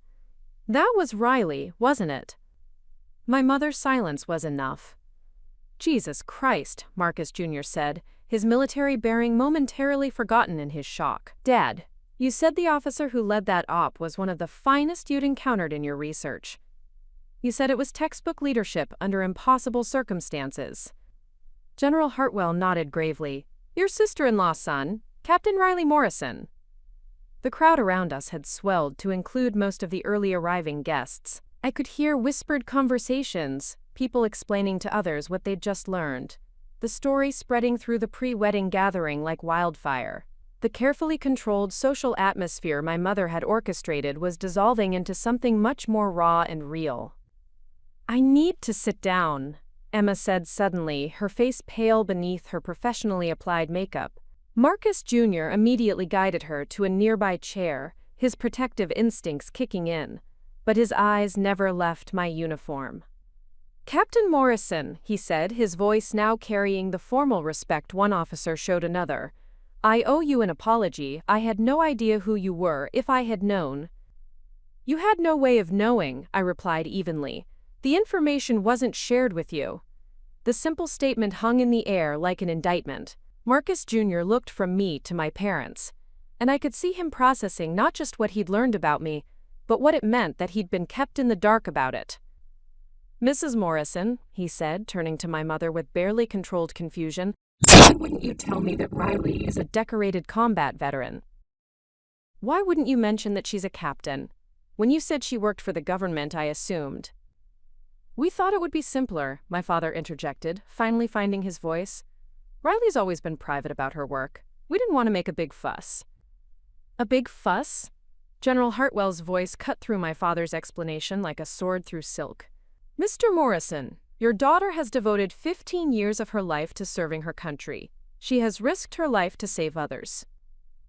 "That was Riley, wasn't it?" My mother's silence was enough. "Jesus Christ," Marcus Jr. said, his military bearing momentarily forgotten in his shock. "Dad, you said the officer who led that op was one of the finest you'd encountered in your research. You said it was textbook leadership under impossible circumstances." General Hartwell nodded gravely. "Your sister-in-law's son, Captain Riley Morrison." The crowd around us had swelled to include most of the early arriving guests. I could hear whispered conversations, people explaining to others what they'd just learned, the story spreading through the pre-wedding gathering like wildfire. The carefully controlled social atmosphere my mother had orchestrated was dissolving into something much more raw and real. "I need to sit down," Emma said suddenly, her face pale beneath her professionally applied makeup. Marcus Jr. immediately guided her to a nearby chair, his protective instincts kicking in, but his eyes never left my uniform. "Captain Morrison," he said, his voice now carrying the formal respect one officer showed another, "I owe you an apology. I had no idea who you were. If I had known—" "You had no way of knowing," I replied evenly. "The information wasn't shared with you." The simple statement hung in the air like an indictment. Marcus Jr. looked from me to my parents, and I could see him processing not just what he'd learned about me, but what it meant that he'd been kept in the dark about it. "Mrs. Morrison," he said, turning to my mother with barely controlled confusion, "why wouldn't you tell me that Riley is a decorated combat veteran? Why wouldn't you mention that she's a captain? When you said she worked for the government, I assumed." "We thought it would be simpler," my father interjected, finally finding his voice. "Riley's always been private about her work. We didn't want to make a big fuss." "A big fuss?" General Hartwell's voice cut through my father's explanation like a sword through silk. "Mr. Morrison, your daughter has devoted 15 years of her life to serving her country. She has risked her life to save others.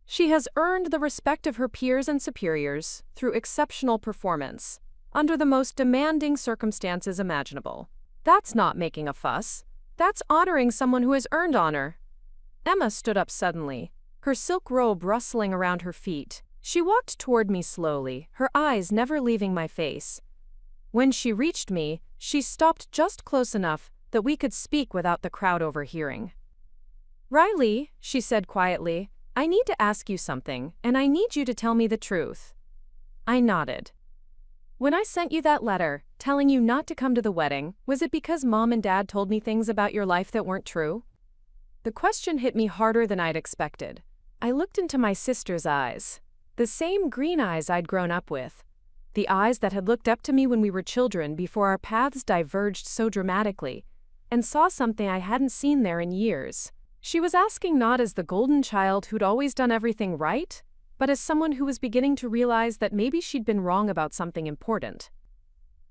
She has earned the respect of her peers and superiors through exceptional performance, under the most demanding circumstances imaginable. That's not making a fuss. That's honoring someone who has earned honor." Emma stood up suddenly, her silk robe rustling around her feet. She walked toward me slowly, her eyes never leaving my face. When she reached me, she stopped just close enough that we could speak without the crowd overhearing. "Riley," she said quietly, "I need to ask you something, and I need you to tell me the truth." I nodded. "When I sent you that letter, telling you not to come to the wedding, was it because Mom and Dad told me things about your life that weren't true?" The question hit me harder than I'd expected. I looked into my sister's eyes, the same green eyes I'd grown up with, the eyes that had looked up to me when we were children before our paths diverged so dramatically, and saw something I hadn't seen there in years. She was asking not as the golden child who'd always done everything right, but as someone who was beginning to realize that maybe she'd been wrong about something important.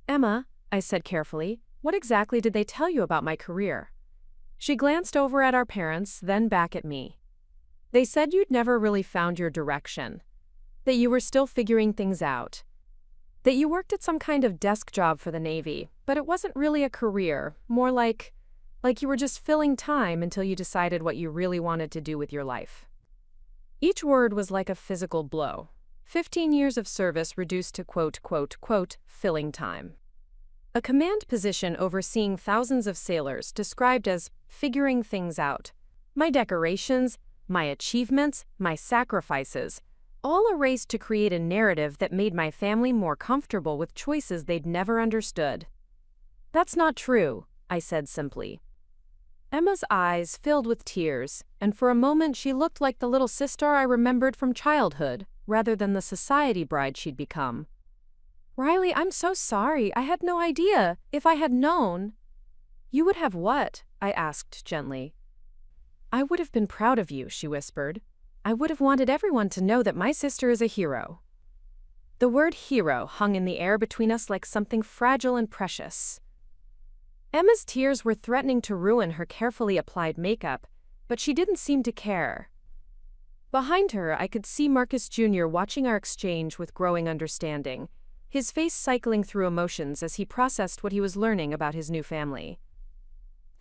"Emma," I said carefully, "what exactly did they tell you about my career?" She glanced over at our parents, then back at me. "They said you'd never really found your direction, that you were still figuring things out, that you worked at some kind of desk job for the Navy, but it wasn't really a career, more like you were just filling time until you decided what you really wanted to do with your life." Each word was like a physical blow. 15 years of service reduced to quote, filling time. A command position overseeing thousands of sailors described as figuring things out. My decorations, my achievements, my sacrifices, all erased to create a narrative that made my family more comfortable with choices they'd never understood. "That's not true," I said simply. Emma's eyes filled with tears, and for a moment she looked like the little sister I remembered from childhood, rather than the society bride she'd become. "Riley, I'm so sorry. I had no idea. If I had known—" "You would have what?" I asked gently. "I would have been proud of you," she whispered. "I would have wanted everyone to know that my sister is a hero." The word hero hung in the air between us like something fragile and precious. Emma's tears were threatening to ruin her carefully applied makeup, but she didn't seem to care. Behind her, I could see Marcus Jr. watching our exchange with growing understanding, his face cycling through emotions as he processed what he was learning about his new family.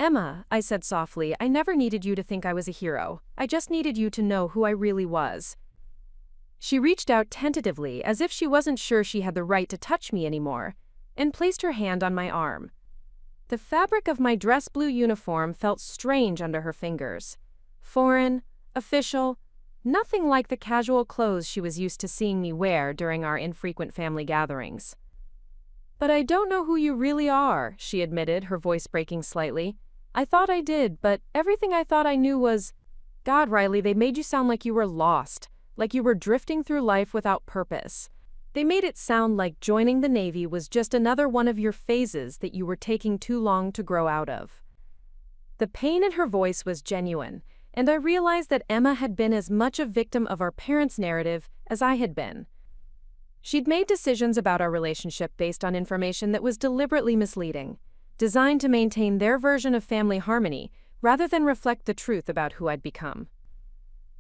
"Emma," I said softly, "I never needed you to think I was a hero. I just needed you to know who I really was." She reached out tentatively, as if she wasn't sure she had the right to touch me anymore, and placed her hand on my arm. The fabric of my dress blue uniform felt strange under her fingers. Foreign, official, nothing like the casual clothes she was used to seeing me wear during our infrequent family gatherings. "But I don't know who you really are," she admitted, her voice breaking slightly. "I thought I did, but everything I thought I knew was— God, Riley, they made you sound like you were lost, like you were drifting through life without purpose. They made it sound like joining the Navy was just another one of your phases that you were taking too long to grow out of." The pain in her voice was genuine, and I realized that Emma had been as much a victim of our parents' narrative as I had been. She'd made decisions about our relationship based on information that was deliberately misleading, designed to maintain their version of family harmony rather than reflect the truth about who I'd become.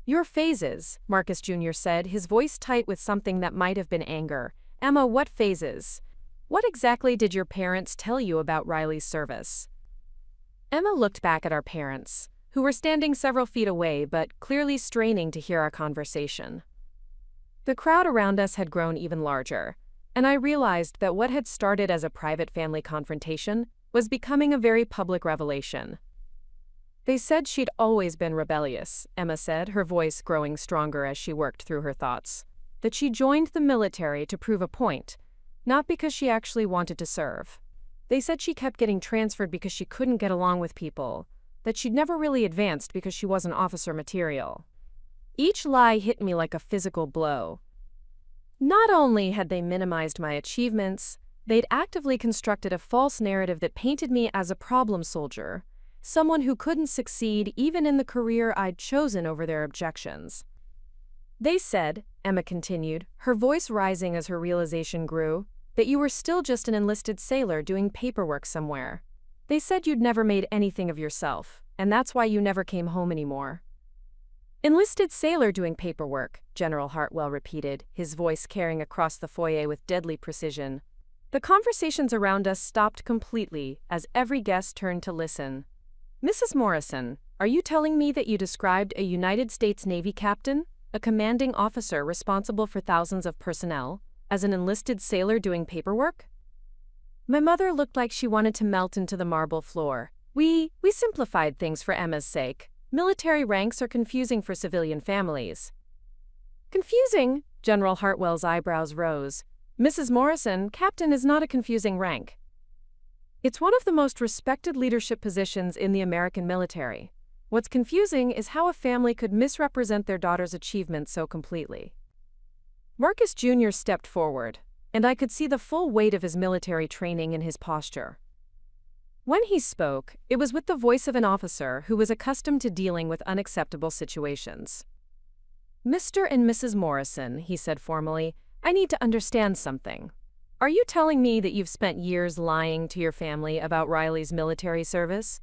"Your phases," Marcus Jr. said, his voice tight with something that might have been anger. "Emma, what phases? What exactly did your parents tell you about Riley's service?" Emma looked back at our parents, who were standing several feet away but clearly straining to hear our conversation. The crowd around us had grown even larger, and I realized that what had started as a private family confrontation was becoming a very public revelation. "They said she'd always been rebellious," Emma said, her voice growing stronger as she worked through her thoughts. "That she joined the military to prove a point, not because she actually wanted to serve. They said she kept getting transferred because she couldn't get along with people, that she'd never really advanced because she wasn't officer material." Each lie hit me like a physical blow. Not only had they minimized my achievements, they'd actively constructed a false narrative that painted me as a problem soldier, someone who couldn't succeed even in the career I'd chosen over their objections. "They said," Emma continued, her voice rising as her realization grew, "that you were still just an enlisted sailor doing paperwork somewhere. They said you'd never made anything of yourself, and that's why you never came home anymore." "Enlisted sailor doing paperwork," General Hartwell repeated, his voice carrying across the foyer with deadly precision. The conversations around us stopped completely as every guest turned to listen. Mrs. Morrison, are you telling me that you described a United States Navy captain, a commanding officer responsible for thousands of personnel, as an enlisted sailor doing paperwork? My mother looked like she wanted to melt into the marble floor. We simplified things for Emma's sake. Military ranks are confusing for civilian families. Confusing? General Hartwell's eyebrows rose. Mrs. Morrison, captain is not a confusing rank. It's one of the most respected leadership positions in the American military. What's confusing is how a family could misrepresent their daughter's achievements so completely. Marcus Jr. stepped forward, and I could see the full weight of his military training in his posture. When he spoke, it was with the voice of an officer who was accustomed to dealing with unacceptable situations. Mr. and Mrs. Morrison, he said formally, I need to understand something. Are you telling me that you've spent years lying to your family about Riley's military service?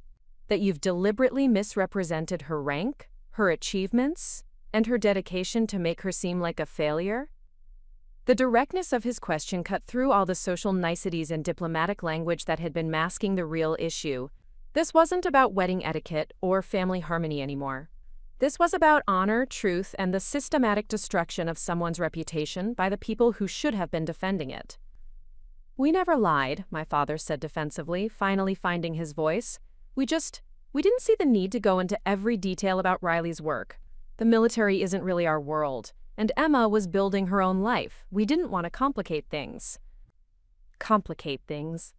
That you've deliberately misrepresented her rank, her achievements, and her dedication to make her seem like a failure? The directness of his question cut through all the social niceties and diplomatic language that had been masking the real issue. This wasn't about wedding etiquette or family harmony anymore. This was about honor, truth, and the systematic destruction of someone's reputation by the people who should have been defending it. We never lied, my father said defensively, finally finding his voice. We didn't see the need to go into every detail about Riley's work. The military isn't really our world, and Emma was building her own life. We didn't want to complicate things. Complicate things,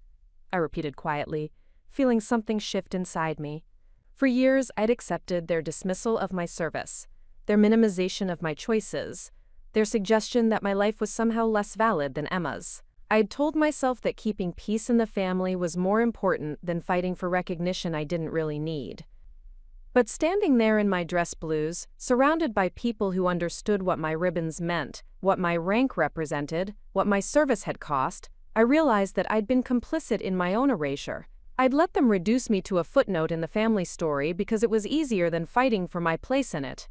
I repeated quietly, feeling something shift inside me. For years, I'd accepted their dismissal of my service, their minimization of my choices, their suggestion that my life was somehow less valid than Emma's. I'd told myself that keeping peace in the family was more important than fighting for recognition I didn't really need. But standing there in my dress blues, surrounded by people who understood what my ribbons meant, what my rank represented, what my service had cost, I realized that I'd been complicit in my own erasure. I'd let them reduce me to a footnote in the family story because it was easier than fighting for my place in it.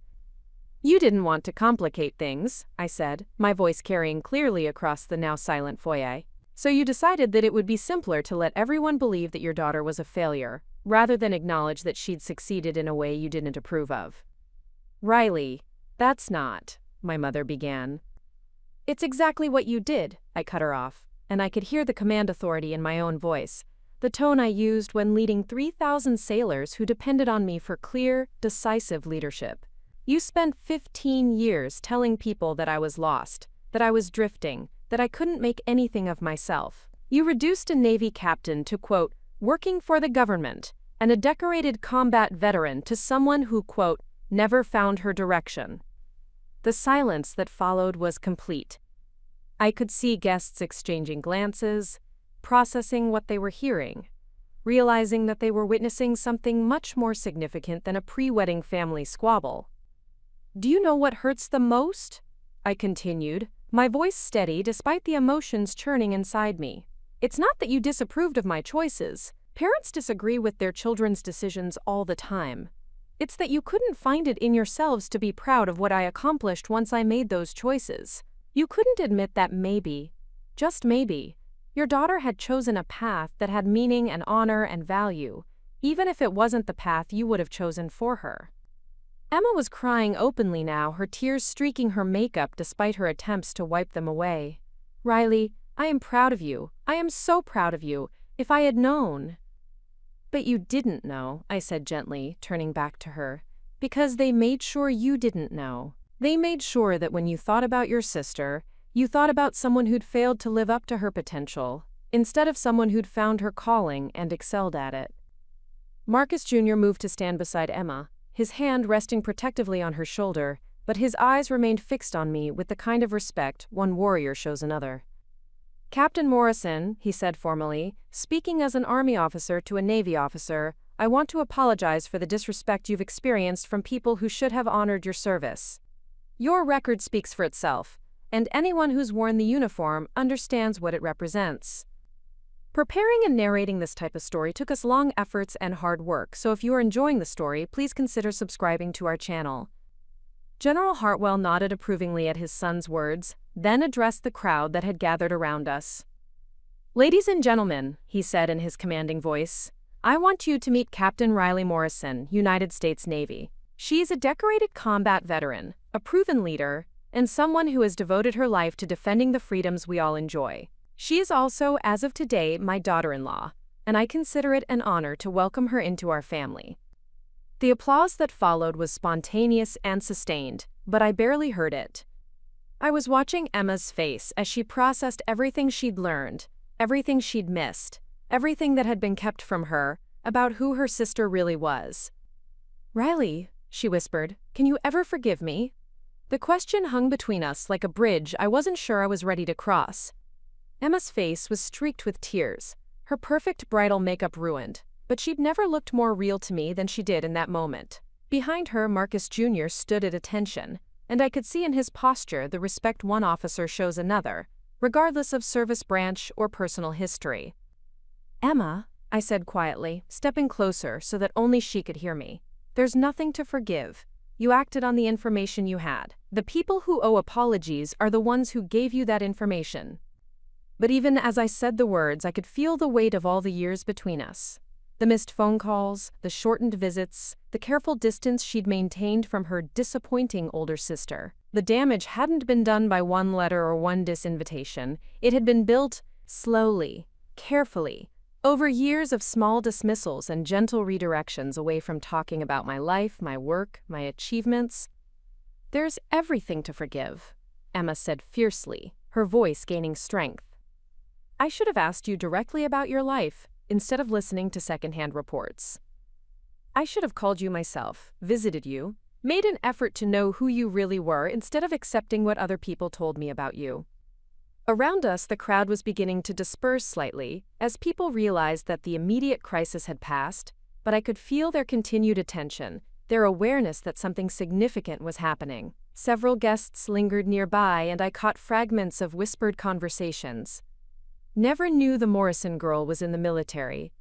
You didn't want to complicate things, I said, my voice carrying clearly across the now silent foyer. So you decided that it would be simpler to let everyone believe that your daughter was a failure, rather than acknowledge that she'd succeeded in a way you didn't approve of. Riley, that's not, my mother began. It's exactly what you did, I cut her off, and I could hear the command authority in my own voice, the tone I used when leading 3,000 sailors who depended on me for clear, decisive leadership. You spent 15 years telling people that I was lost, that I was drifting, that I couldn't make anything of myself. You reduced a Navy captain to, quote, working for the government, and a decorated combat veteran to someone who, quote, never found her direction. The silence that followed was complete. I could see guests exchanging glances, processing what they were hearing, realizing that they were witnessing something much more significant than a pre-wedding family squabble. Do you know what hurts the most? I continued, my voice steady despite the emotions churning inside me. It's not that you disapproved of my choices. Parents disagree with their children's decisions all the time. It's that you couldn't find it in yourselves to be proud of what I accomplished once I made those choices. You couldn't admit that maybe, just maybe, your daughter had chosen a path that had meaning and honor and value, even if it wasn't the path you would have chosen for her. Emma was crying openly now, her tears streaking her makeup despite her attempts to wipe them away. Riley, I am proud of you. I am so proud of you. If I had known. But you didn't know, I said gently, turning back to her, because they made sure you didn't know. They made sure that when you thought about your sister, you thought about someone who'd failed to live up to her potential, instead of someone who'd found her calling and excelled at it. Marcus Jr. moved to stand beside Emma, his hand resting protectively on her shoulder, but his eyes remained fixed on me with the kind of respect one warrior shows another. Captain Morrison, he said formally, speaking as an Army officer to a Navy officer, I want to apologize for the disrespect you've experienced from people who should have honored your service. Your record speaks for itself, and anyone who's worn the uniform understands what it represents. Preparing and narrating this type of story took us long efforts and hard work, so if you are enjoying the story, please consider subscribing to our channel. General Hartwell nodded approvingly at his son's words, then addressed the crowd that had gathered around us. Ladies and gentlemen, he said in his commanding voice, I want you to meet Captain Riley Morrison, United States Navy. She is a decorated combat veteran, a proven leader, and someone who has devoted her life to defending the freedoms we all enjoy. She is also, as of today, my daughter-in-law, and I consider it an honor to welcome her into our family. The applause that followed was spontaneous and sustained, but I barely heard it. I was watching Emma's face as she processed everything she'd learned, everything she'd missed, everything that had been kept from her, about who her sister really was. "Riley," she whispered, "can you ever forgive me?" The question hung between us like a bridge I wasn't sure I was ready to cross. Emma's face was streaked with tears, her perfect bridal makeup ruined, but she'd never looked more real to me than she did in that moment. Behind her, Marcus Jr. stood at attention, and I could see in his posture the respect one officer shows another, regardless of service branch or personal history. "Emma," I said quietly, stepping closer so that only she could hear me, "there's nothing to forgive. You acted on the information you had. The people who owe apologies are the ones who gave you that information." But even as I said the words, I could feel the weight of all the years between us. The missed phone calls, the shortened visits, the careful distance she'd maintained from her disappointing older sister. The damage hadn't been done by one letter or one disinvitation. It had been built slowly, carefully, over years of small dismissals and gentle redirections away from talking about my life, my work, my achievements. "There's everything to forgive," Emma said fiercely, her voice gaining strength. "I should have asked you directly about your life, instead of listening to secondhand reports. I should have called you myself, visited you, made an effort to know who you really were instead of accepting what other people told me about you." Around us, the crowd was beginning to disperse slightly as people realized that the immediate crisis had passed, but I could feel their continued attention, their awareness that something significant was happening. Several guests lingered nearby, and I caught fragments of whispered conversations. "Never knew the Morrison girl was in the military."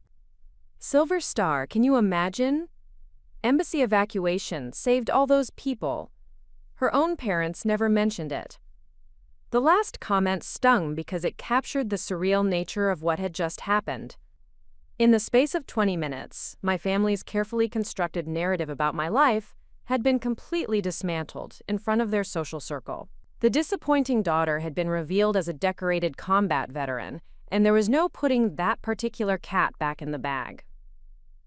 "Silver Star, can you imagine?" "Embassy evacuation saved all those people." Her own parents never mentioned it. The last comment stung because it captured the surreal nature of what had just happened. In the space of 20 minutes, my family's carefully constructed narrative about my life had been completely dismantled in front of their social circle. The disappointing daughter had been revealed as a decorated combat veteran, and there was no putting that particular cat back in the bag.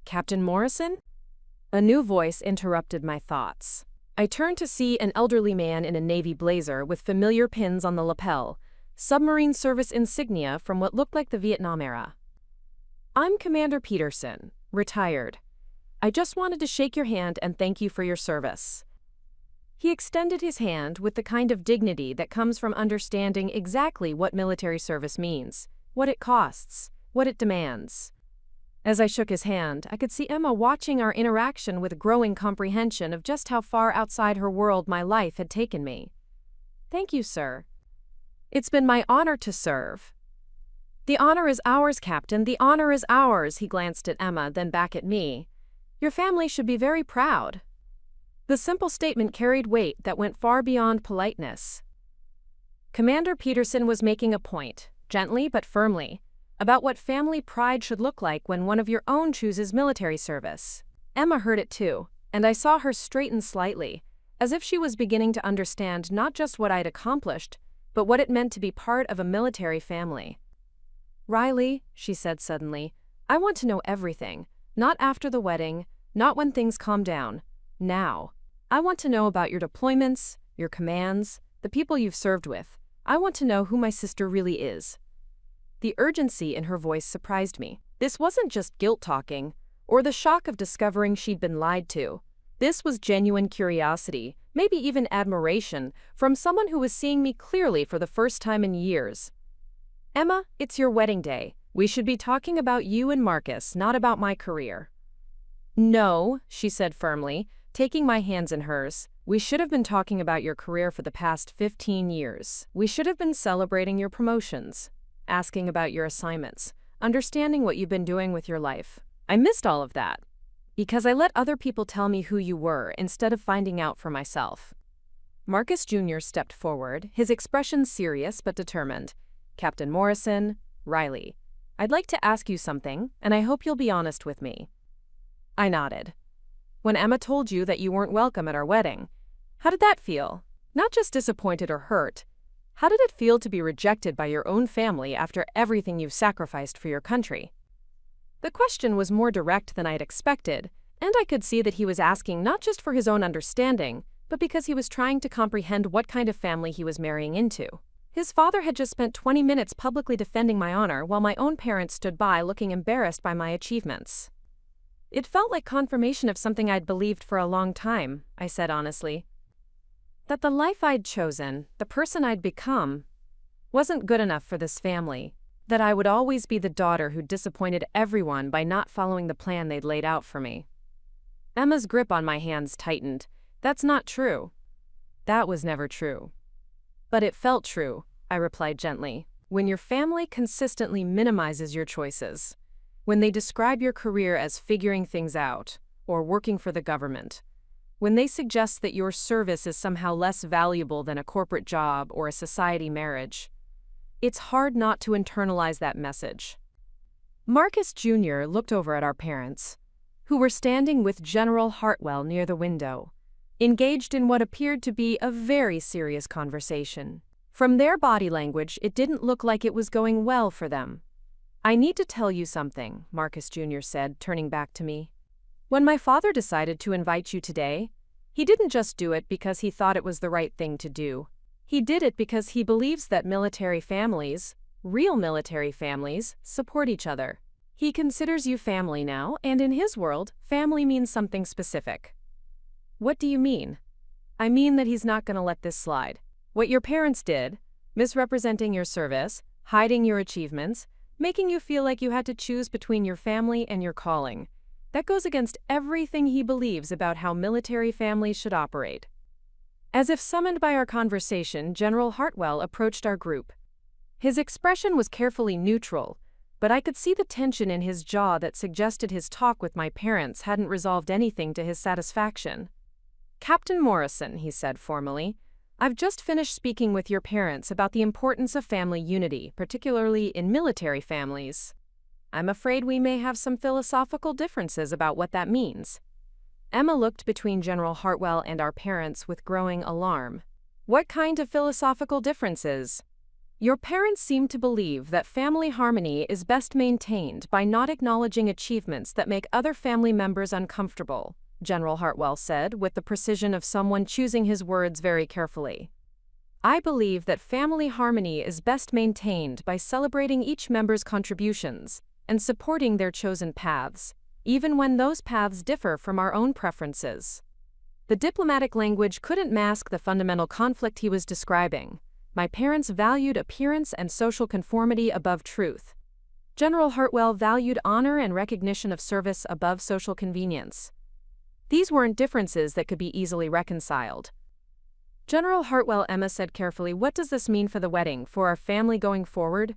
"Captain Morrison?" A new voice interrupted my thoughts. I turned to see an elderly man in a navy blazer with familiar pins on the lapel, submarine service insignia from what looked like the Vietnam era. "I'm Commander Peterson, retired. I just wanted to shake your hand and thank you for your service." He extended his hand with the kind of dignity that comes from understanding exactly what military service means, what it costs, what it demands. As I shook his hand, I could see Emma watching our interaction with growing comprehension of just how far outside her world my life had taken me. "Thank you, sir. It's been my honor to serve." "The honor is ours, Captain, the honor is ours," he glanced at Emma, then back at me. "Your family should be very proud." The simple statement carried weight that went far beyond politeness. Commander Peterson was making a point, gently but firmly, about what family pride should look like when one of your own chooses military service. Emma heard it too, and I saw her straighten slightly, as if she was beginning to understand not just what I'd accomplished, but what it meant to be part of a military family. "Riley," she said suddenly, "I want to know everything, not after the wedding, not when things calm down. Now. I want to know about your deployments, your commands, the people you've served with. I want to know who my sister really is." The urgency in her voice surprised me. This wasn't just guilt talking, or the shock of discovering she'd been lied to. This was genuine curiosity, maybe even admiration, from someone who was seeing me clearly for the first time in years. "Emma, it's your wedding day. We should be talking about you and Marcus, not about my career." "No," she said firmly, taking my hands in hers. "We should have been talking about your career for the past 15 years. We should have been celebrating your promotions, asking about your assignments, understanding what you've been doing with your life. I missed all of that, because I let other people tell me who you were instead of finding out for myself." Marcus Jr. stepped forward, his expression serious but determined. "Captain Morrison, Riley, I'd like to ask you something, and I hope you'll be honest with me." I nodded. "When Emma told you that you weren't welcome at our wedding, how did that feel? Not just disappointed or hurt. How did it feel to be rejected by your own family after everything you've sacrificed for your country?" The question was more direct than I'd expected, and I could see that he was asking not just for his own understanding, but because he was trying to comprehend what kind of family he was marrying into. His father had just spent 20 minutes publicly defending my honor while my own parents stood by looking embarrassed by my achievements. It felt like confirmation of something I'd believed for a long time, I said honestly. That the life I'd chosen, the person I'd become, wasn't good enough for this family. That I would always be the daughter who disappointed everyone by not following the plan they'd laid out for me. Emma's grip on my hands tightened. "That's not true." "That was never true." "But it felt true," I replied gently. "When your family consistently minimizes your choices, when they describe your career as figuring things out, or working for the government, when they suggest that your service is somehow less valuable than a corporate job or a society marriage, it's hard not to internalize that message." Marcus Jr. looked over at our parents, who were standing with General Hartwell near the window, engaged in what appeared to be a very serious conversation. From their body language, it didn't look like it was going well for them. "I need to tell you something," Marcus Jr. said, turning back to me. "When my father decided to invite you today, he didn't just do it because he thought it was the right thing to do. He did it because he believes that military families, real military families, support each other. He considers you family now, and in his world, family means something specific." "What do you mean?" "I mean that he's not going to let this slide. What your parents did, misrepresenting your service, hiding your achievements, making you feel like you had to choose between your family and your calling, that goes against everything he believes about how military families should operate." As if summoned by our conversation, General Hartwell approached our group. His expression was carefully neutral, but I could see the tension in his jaw that suggested his talk with my parents hadn't resolved anything to his satisfaction. "Captain Morrison," he said formally, "I've just finished speaking with your parents about the importance of family unity, particularly in military families. I'm afraid we may have some philosophical differences about what that means." Emma looked between General Hartwell and our parents with growing alarm. "What kind of philosophical differences?" "Your parents seem to believe that family harmony is best maintained by not acknowledging achievements that make other family members uncomfortable," General Hartwell said with the precision of someone choosing his words very carefully. "I believe that family harmony is best maintained by celebrating each member's contributions and supporting their chosen paths, even when those paths differ from our own preferences." The diplomatic language couldn't mask the fundamental conflict he was describing. My parents valued appearance and social conformity above truth. General Hartwell valued honor and recognition of service above social convenience. These weren't differences that could be easily reconciled. "General Hartwell," Emma said carefully, "what does this mean for the wedding, for our family going forward?"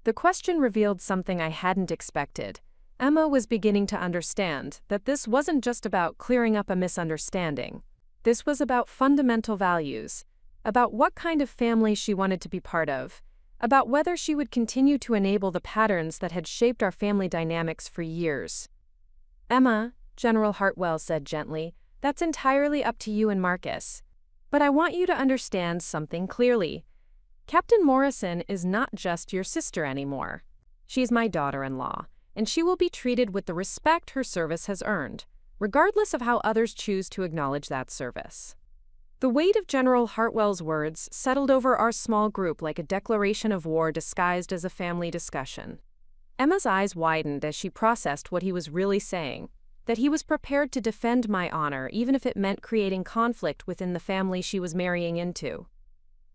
The question revealed something I hadn't expected. Emma was beginning to understand that this wasn't just about clearing up a misunderstanding. This was about fundamental values, about what kind of family she wanted to be part of, about whether she would continue to enable the patterns that had shaped our family dynamics for years. "Emma," General Hartwell said gently, "that's entirely up to you and Marcus. But I want you to understand something clearly. Captain Morrison is not just your sister anymore. She's my daughter-in-law, and she will be treated with the respect her service has earned, regardless of how others choose to acknowledge that service." The weight of General Hartwell's words settled over our small group like a declaration of war disguised as a family discussion. Emma's eyes widened as she processed what he was really saying, that he was prepared to defend my honor even if it meant creating conflict within the family she was marrying into.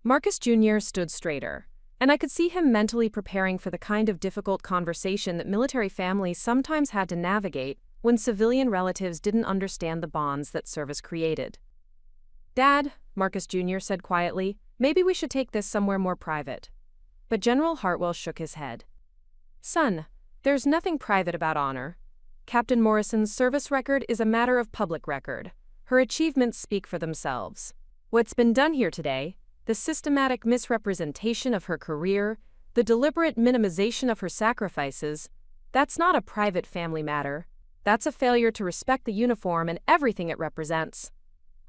Marcus Jr. stood straighter, and I could see him mentally preparing for the kind of difficult conversation that military families sometimes had to navigate when civilian relatives didn't understand the bonds that service created. "Dad," Marcus Jr. said quietly, "maybe we should take this somewhere more private." But General Hartwell shook his head. "Son, there's nothing private about honor. Captain Morrison's service record is a matter of public record. Her achievements speak for themselves. What's been done here today, the systematic misrepresentation of her career, The deliberate minimization of her sacrifices, that's not a private family matter. That's a failure to respect the uniform and everything it represents.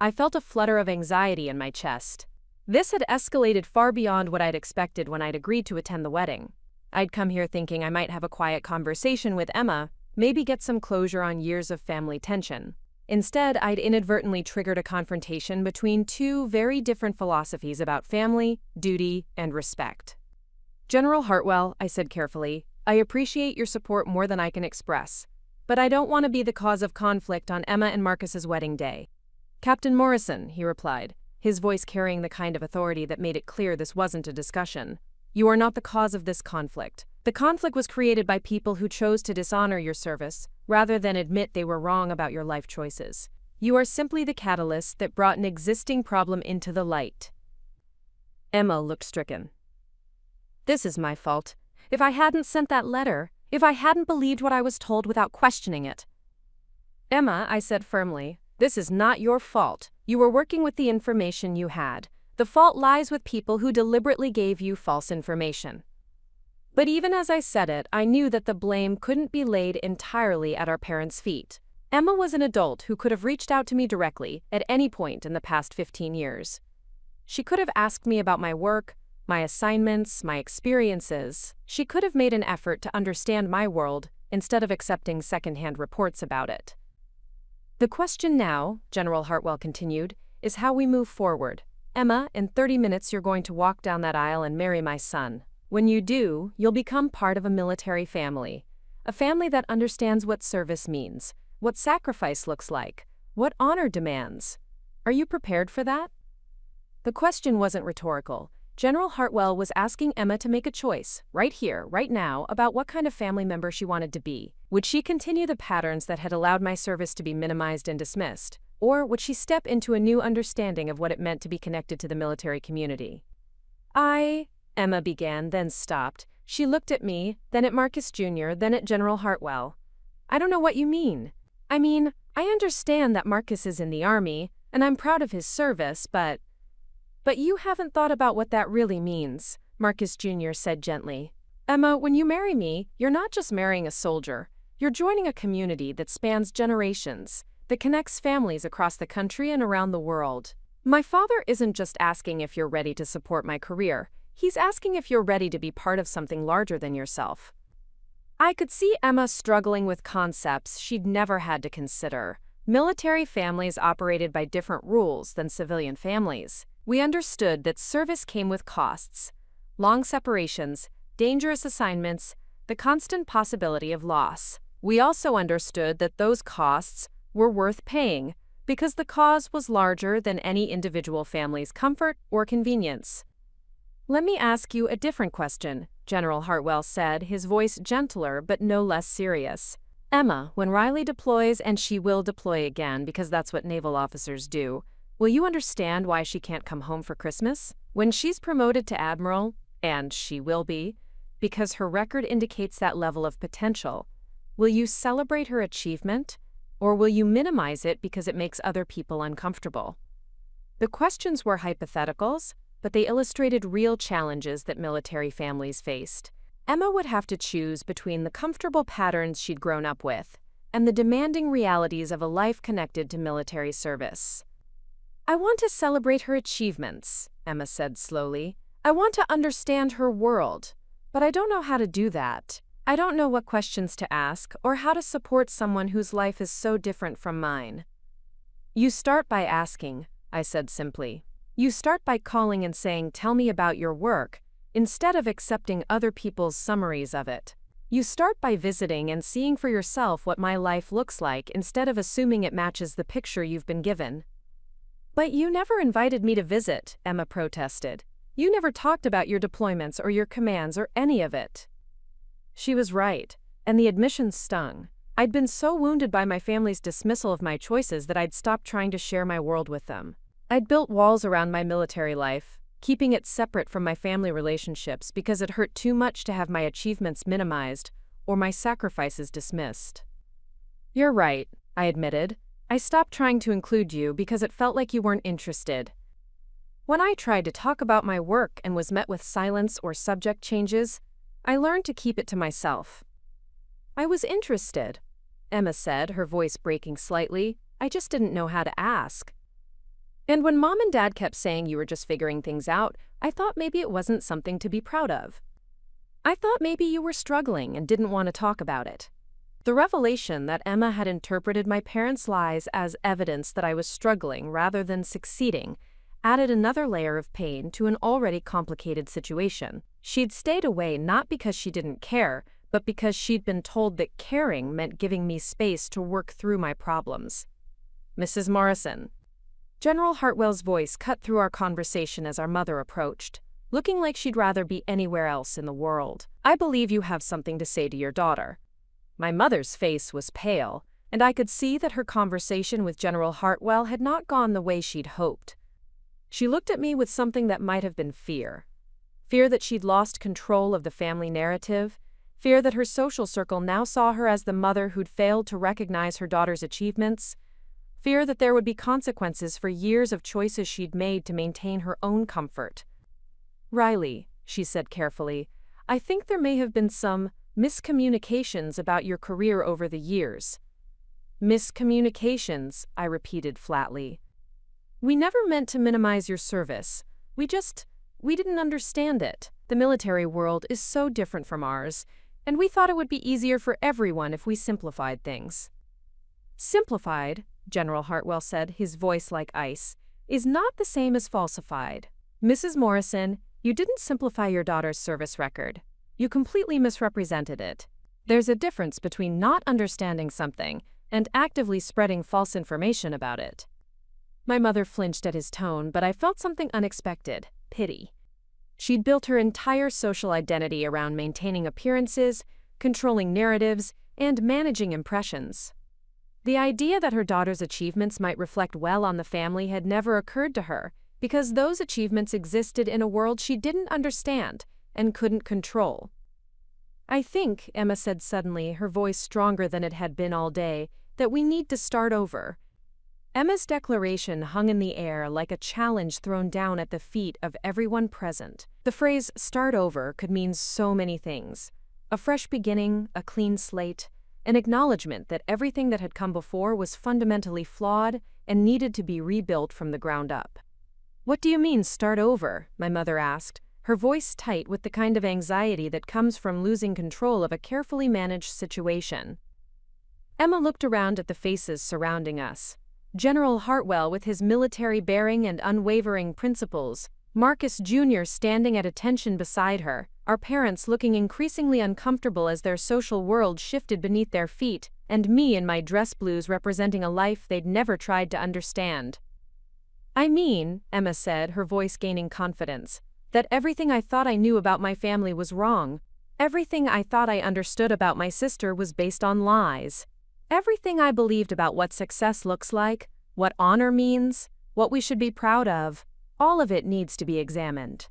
I felt a flutter of anxiety in my chest. This had escalated far beyond what I'd expected when I'd agreed to attend the wedding. I'd come here thinking I might have a quiet conversation with Emma, maybe get some closure on years of family tension. Instead, I'd inadvertently triggered a confrontation between two very different philosophies about family, duty, and respect. "General Hartwell," I said carefully, "I appreciate your support more than I can express, but I don't want to be the cause of conflict on Emma and Marcus's wedding day." "Captain Morrison," he replied, his voice carrying the kind of authority that made it clear this wasn't a discussion, "you are not the cause of this conflict. The conflict was created by people who chose to dishonor your service, rather than admit they were wrong about your life choices. You are simply the catalyst that brought an existing problem into the light." Emma looked stricken. "This is my fault. If I hadn't sent that letter, if I hadn't believed what I was told without questioning it." "Emma," I said firmly, "this is not your fault. You were working with the information you had. The fault lies with people who deliberately gave you false information." But even as I said it, I knew that the blame couldn't be laid entirely at our parents' feet. Emma was an adult who could have reached out to me directly at any point in the past 15 years. She could have asked me about my work, my assignments, my experiences. She could have made an effort to understand my world instead of accepting secondhand reports about it. "The question now," General Hartwell continued, "is how we move forward. Emma, in 30 minutes you're going to walk down that aisle and marry my son. When you do, you'll become part of a military family. A family that understands what service means, what sacrifice looks like, what honor demands. Are you prepared for that?" The question wasn't rhetorical. General Hartwell was asking Emma to make a choice, right here, right now, about what kind of family member she wanted to be. Would she continue the patterns that had allowed my service to be minimized and dismissed, or would she step into a new understanding of what it meant to be connected to the military community? Emma began, then stopped. She looked at me, then at Marcus Jr., then at General Hartwell. "I don't know what you mean. I mean, I understand that Marcus is in the Army, and I'm proud of his service, but you haven't thought about what that really means," Marcus Jr. said gently. "Emma, when you marry me, you're not just marrying a soldier. You're joining a community that spans generations, that connects families across the country and around the world. My father isn't just asking if you're ready to support my career. He's asking if you're ready to be part of something larger than yourself." I could see Emma struggling with concepts she'd never had to consider. Military families operated by different rules than civilian families. We understood that service came with costs, long separations, dangerous assignments, the constant possibility of loss. We also understood that those costs were worth paying because the cause was larger than any individual family's comfort or convenience. "Let me ask you a different question," General Hartwell said, his voice gentler but no less serious. "Emma, when Riley deploys, and she will deploy again because that's what naval officers do, will you understand why she can't come home for Christmas? When she's promoted to Admiral, and she will be, because her record indicates that level of potential, will you celebrate her achievement, or will you minimize it because it makes other people uncomfortable?" The questions were hypotheticals, but they illustrated real challenges that military families faced. Emma would have to choose between the comfortable patterns she'd grown up with and the demanding realities of a life connected to military service. "I want to celebrate her achievements," Emma said slowly. "I want to understand her world, but I don't know how to do that. I don't know what questions to ask or how to support someone whose life is so different from mine." "You start by asking," I said simply. "You start by calling and saying, 'Tell me about your work,' instead of accepting other people's summaries of it. You start by visiting and seeing for yourself what my life looks like instead of assuming it matches the picture you've been given." "But you never invited me to visit," Emma protested. "You never talked about your deployments or your commands or any of it." She was right, and the admission stung. I'd been so wounded by my family's dismissal of my choices that I'd stopped trying to share my world with them. I'd built walls around my military life, keeping it separate from my family relationships because it hurt too much to have my achievements minimized or my sacrifices dismissed. "You're right," I admitted. "I stopped trying to include you because it felt like you weren't interested." When I tried to talk about my work and was met with silence or subject changes, I learned to keep it to myself. I was interested, Emma said, her voice breaking slightly. I just didn't know how to ask. And when Mom and Dad kept saying you were just figuring things out, I thought maybe it wasn't something to be proud of. I thought maybe you were struggling and didn't want to talk about it. The revelation that Emma had interpreted my parents' lies as evidence that I was struggling rather than succeeding added another layer of pain to an already complicated situation. She'd stayed away not because she didn't care, but because she'd been told that caring meant giving me space to work through my problems. Mrs. Morrison. General Hartwell's voice cut through our conversation as our mother approached, looking like she'd rather be anywhere else in the world. I believe you have something to say to your daughter. My mother's face was pale, and I could see that her conversation with General Hartwell had not gone the way she'd hoped. She looked at me with something that might have been fear. Fear that she'd lost control of the family narrative, fear that her social circle now saw her as the mother who'd failed to recognize her daughter's achievements, fear that there would be consequences for years of choices she'd made to maintain her own comfort. Riley, she said carefully, I think there may have been some miscommunications about your career over the years. Miscommunications, I repeated flatly. We never meant to minimize your service. We didn't understand it. The military world is so different from ours, and we thought it would be easier for everyone if we simplified things. Simplified, General Hartwell said, his voice like ice, is not the same as falsified. Mrs. Morrison, you didn't simplify your daughter's service record. You completely misrepresented it. There's a difference between not understanding something and actively spreading false information about it. My mother flinched at his tone, but I felt something unexpected, pity. She'd built her entire social identity around maintaining appearances, controlling narratives, and managing impressions. The idea that her daughter's achievements might reflect well on the family had never occurred to her, because those achievements existed in a world she didn't understand and couldn't control. I think, Emma said suddenly, her voice stronger than it had been all day, that we need to start over. Emma's declaration hung in the air like a challenge thrown down at the feet of everyone present. The phrase "start over" could mean so many things. A fresh beginning, a clean slate, an acknowledgement that everything that had come before was fundamentally flawed and needed to be rebuilt from the ground up. What do you mean, start over? My mother asked, her voice tight with the kind of anxiety that comes from losing control of a carefully managed situation. Emma looked around at the faces surrounding us. General Hartwell with his military bearing and unwavering principles, Marcus Jr. standing at attention beside her, our parents looking increasingly uncomfortable as their social world shifted beneath their feet, and me in my dress blues representing a life they'd never tried to understand. I mean, Emma said, her voice gaining confidence, that everything I thought I knew about my family was wrong. Everything I thought I understood about my sister was based on lies. Everything I believed about what success looks like, what honor means, what we should be proud of, all of it needs to be examined.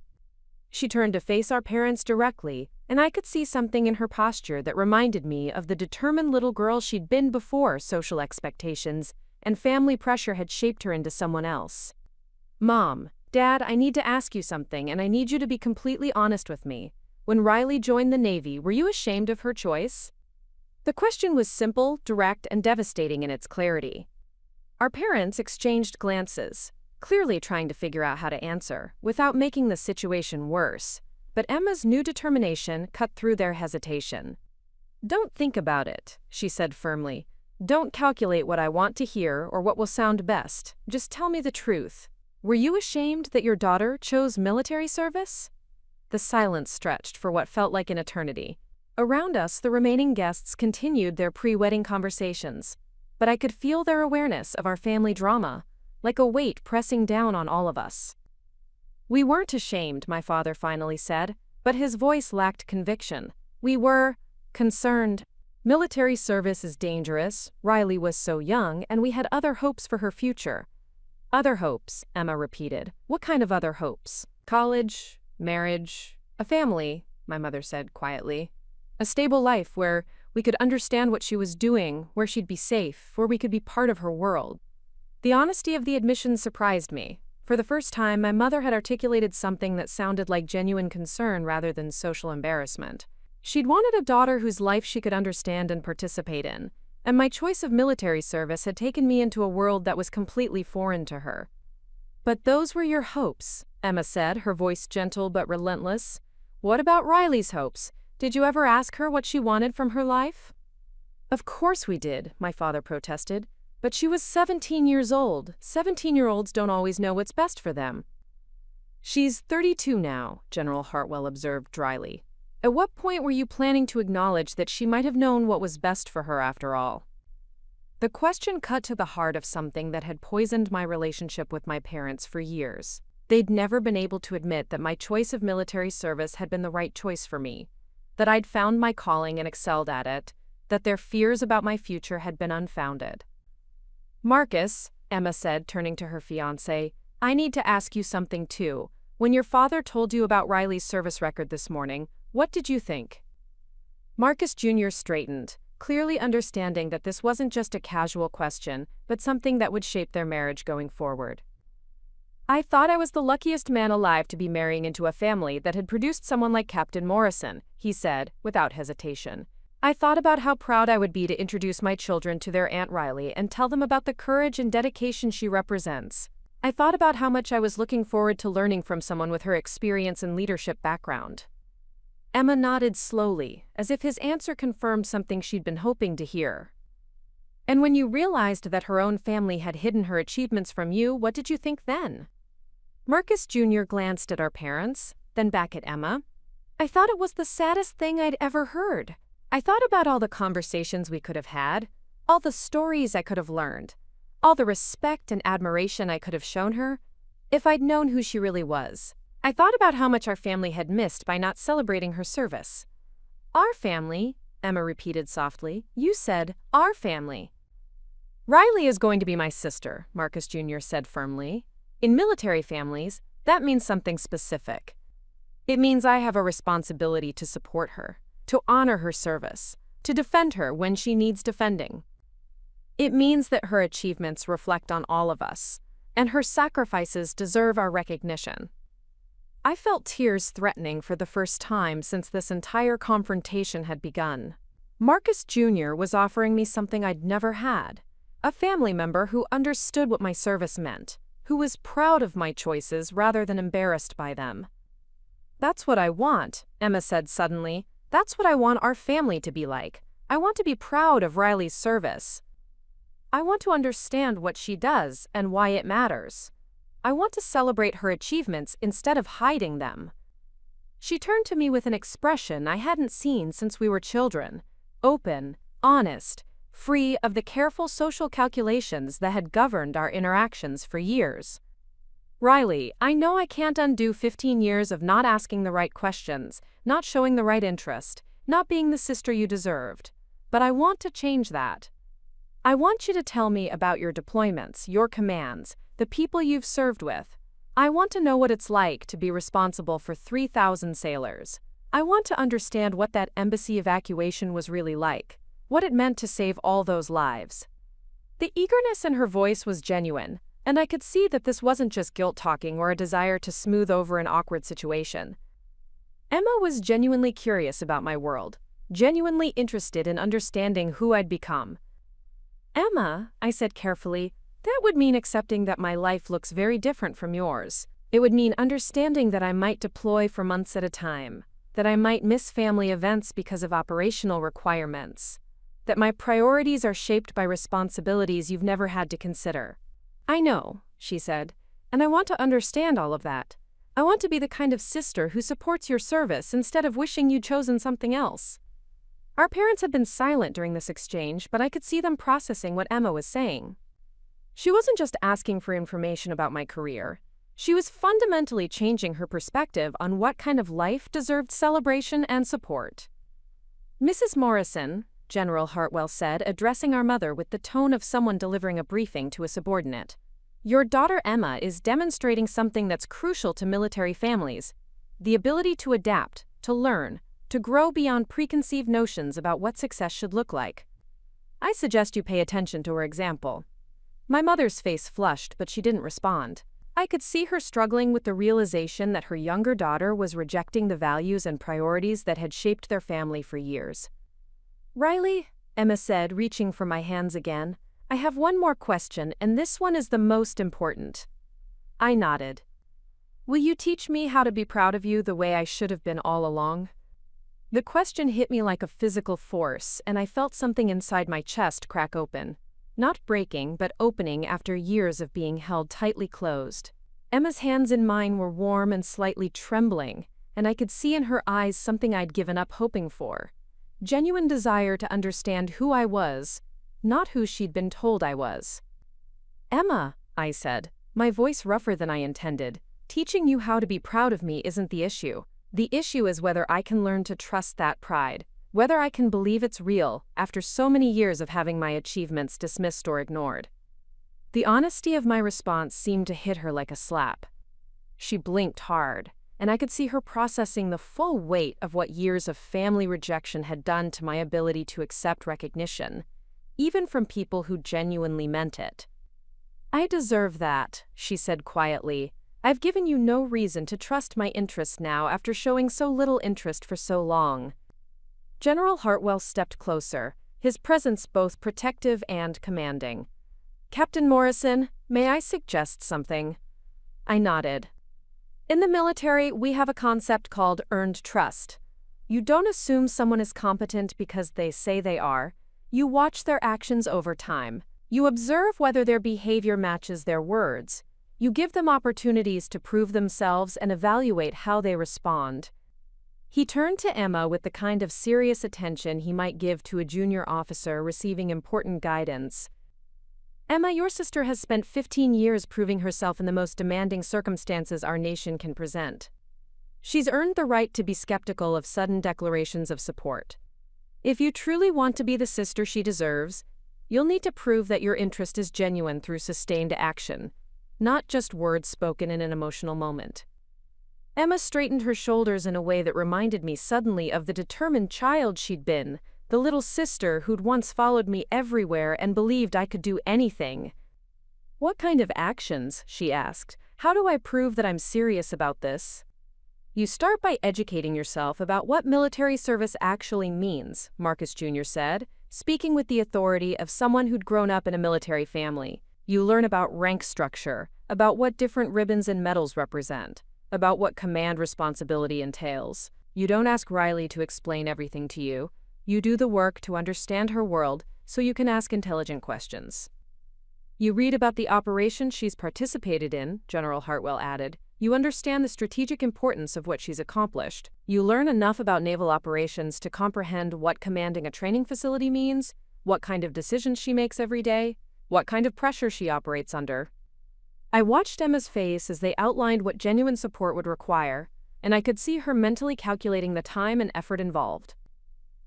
She turned to face our parents directly, and I could see something in her posture that reminded me of the determined little girl she'd been before social expectations and family pressure had shaped her into someone else. Mom, Dad, I need to ask you something, and I need you to be completely honest with me. When Riley joined the Navy, were you ashamed of her choice? The question was simple, direct, and devastating in its clarity. Our parents exchanged glances, clearly trying to figure out how to answer, without making the situation worse. But Emma's new determination cut through their hesitation. Don't think about it, she said firmly. Don't calculate what I want to hear or what will sound best. Just tell me the truth. Were you ashamed that your daughter chose military service? The silence stretched for what felt like an eternity. Around us, the remaining guests continued their pre-wedding conversations, but I could feel their awareness of our family drama, like a weight pressing down on all of us. We weren't ashamed, my father finally said, but his voice lacked conviction. We were concerned. Military service is dangerous, Riley was so young, and we had other hopes for her future. Other hopes, Emma repeated. What kind of other hopes? College, marriage, a family, my mother said quietly. A stable life where we could understand what she was doing, where she'd be safe, where we could be part of her world. The honesty of the admission surprised me. For the first time, my mother had articulated something that sounded like genuine concern rather than social embarrassment. She'd wanted a daughter whose life she could understand and participate in, and my choice of military service had taken me into a world that was completely foreign to her. "But those were your hopes," Emma said, her voice gentle but relentless. "What about Riley's hopes? Did you ever ask her what she wanted from her life?" "Of course we did," my father protested. "But she was 17 years old. 17-year-olds don't always know what's best for them." "She's 32 now," General Hartwell observed dryly. "At what point were you planning to acknowledge that she might have known what was best for her after all?" The question cut to the heart of something that had poisoned my relationship with my parents for years. They'd never been able to admit that my choice of military service had been the right choice for me, that I'd found my calling and excelled at it, that their fears about my future had been unfounded. "Marcus," Emma said, turning to her fiancé, "I need to ask you something too. When your father told you about Riley's service record this morning, what did you think?" Marcus Jr. straightened, clearly understanding that this wasn't just a casual question, but something that would shape their marriage going forward. "I thought I was the luckiest man alive to be marrying into a family that had produced someone like Captain Morrison," he said, without hesitation. "I thought about how proud I would be to introduce my children to their Aunt Riley and tell them about the courage and dedication she represents. I thought about how much I was looking forward to learning from someone with her experience and leadership background." Emma nodded slowly, as if his answer confirmed something she'd been hoping to hear. "And when you realized that her own family had hidden her achievements from you, what did you think then?" Marcus Jr. glanced at our parents, then back at Emma. "I thought it was the saddest thing I'd ever heard. I thought about all the conversations we could have had, all the stories I could have learned, all the respect and admiration I could have shown her, if I'd known who she really was. I thought about how much our family had missed by not celebrating her service." "Our family," Emma repeated softly. "You said, our family." "Riley is going to be my sister," Marcus Jr. said firmly. "In military families, that means something specific. It means I have a responsibility to support her, to honor her service, to defend her when she needs defending. It means that her achievements reflect on all of us, and her sacrifices deserve our recognition." I felt tears threatening for the first time since this entire confrontation had begun. Marcus Jr. was offering me something I'd never had, a family member who understood what my service meant, who was proud of my choices rather than embarrassed by them. "That's what I want," Emma said suddenly. "That's what I want our family to be like. I want to be proud of Riley's service. I want to understand what she does and why it matters. I want to celebrate her achievements instead of hiding them." She turned to me with an expression I hadn't seen since we were children, open, honest, free of the careful social calculations that had governed our interactions for years. "Riley, I know I can't undo 15 years of not asking the right questions, not showing the right interest, not being the sister you deserved. But I want to change that. I want you to tell me about your deployments, your commands, the people you've served with. I want to know what it's like to be responsible for 3,000 sailors. I want to understand what that embassy evacuation was really like, what it meant to save all those lives." The eagerness in her voice was genuine, and I could see that this wasn't just guilt-talking or a desire to smooth over an awkward situation. Emma was genuinely curious about my world, genuinely interested in understanding who I'd become. "Emma," I said carefully, "that would mean accepting that my life looks very different from yours. It would mean understanding that I might deploy for months at a time, that I might miss family events because of operational requirements, that my priorities are shaped by responsibilities you've never had to consider." "I know," she said, "and I want to understand all of that. I want to be the kind of sister who supports your service instead of wishing you'd chosen something else." Our parents had been silent during this exchange, but I could see them processing what Emma was saying. She wasn't just asking for information about my career. She was fundamentally changing her perspective on what kind of life deserved celebration and support. "Mrs. Morrison," General Hartwell said, addressing our mother with the tone of someone delivering a briefing to a subordinate, "your daughter Emma is demonstrating something that's crucial to military families: the ability to adapt, to learn, to grow beyond preconceived notions about what success should look like. I suggest you pay attention to her example." My mother's face flushed, but she didn't respond. I could see her struggling with the realization that her younger daughter was rejecting the values and priorities that had shaped their family for years. "Riley," Emma said, reaching for my hands again, "I have one more question, and this one is the most important." I nodded. "Will you teach me how to be proud of you the way I should have been all along?" The question hit me like a physical force, and I felt something inside my chest crack open. Not breaking, but opening after years of being held tightly closed. Emma's hands in mine were warm and slightly trembling, and I could see in her eyes something I'd given up hoping for. Genuine desire to understand who I was, not who she'd been told I was. "Emma," I said, my voice rougher than I intended, "teaching you how to be proud of me isn't the issue. The issue is whether I can learn to trust that pride. Whether I can believe it's real, after so many years of having my achievements dismissed or ignored." The honesty of my response seemed to hit her like a slap. She blinked hard, and I could see her processing the full weight of what years of family rejection had done to my ability to accept recognition, even from people who genuinely meant it. "I deserve that," she said quietly. "I've given you no reason to trust my interest now after showing so little interest for so long." General Hartwell stepped closer, his presence both protective and commanding. "Captain Morrison, may I suggest something?" I nodded. "In the military, we have a concept called earned trust. You don't assume someone is competent because they say they are. You watch their actions over time. You observe whether their behavior matches their words. You give them opportunities to prove themselves and evaluate how they respond." He turned to Emma with the kind of serious attention he might give to a junior officer receiving important guidance. "Emma, your sister has spent 15 years proving herself in the most demanding circumstances our nation can present. She's earned the right to be skeptical of sudden declarations of support. If you truly want to be the sister she deserves, you'll need to prove that your interest is genuine through sustained action, not just words spoken in an emotional moment." Emma straightened her shoulders in a way that reminded me suddenly of the determined child she'd been, the little sister who'd once followed me everywhere and believed I could do anything. "What kind of actions?" she asked. "How do I prove that I'm serious about this?" "You start by educating yourself about what military service actually means," Marcus Jr. said, speaking with the authority of someone who'd grown up in a military family. "You learn about rank structure, about what different ribbons and medals represent, about what command responsibility entails. You don't ask Riley to explain everything to you. You do the work to understand her world so you can ask intelligent questions." "You read about the operations she's participated in," General Hartwell added. "You understand the strategic importance of what she's accomplished. You learn enough about naval operations to comprehend what commanding a training facility means, what kind of decisions she makes every day, what kind of pressure she operates under." I watched Emma's face as they outlined what genuine support would require, and I could see her mentally calculating the time and effort involved.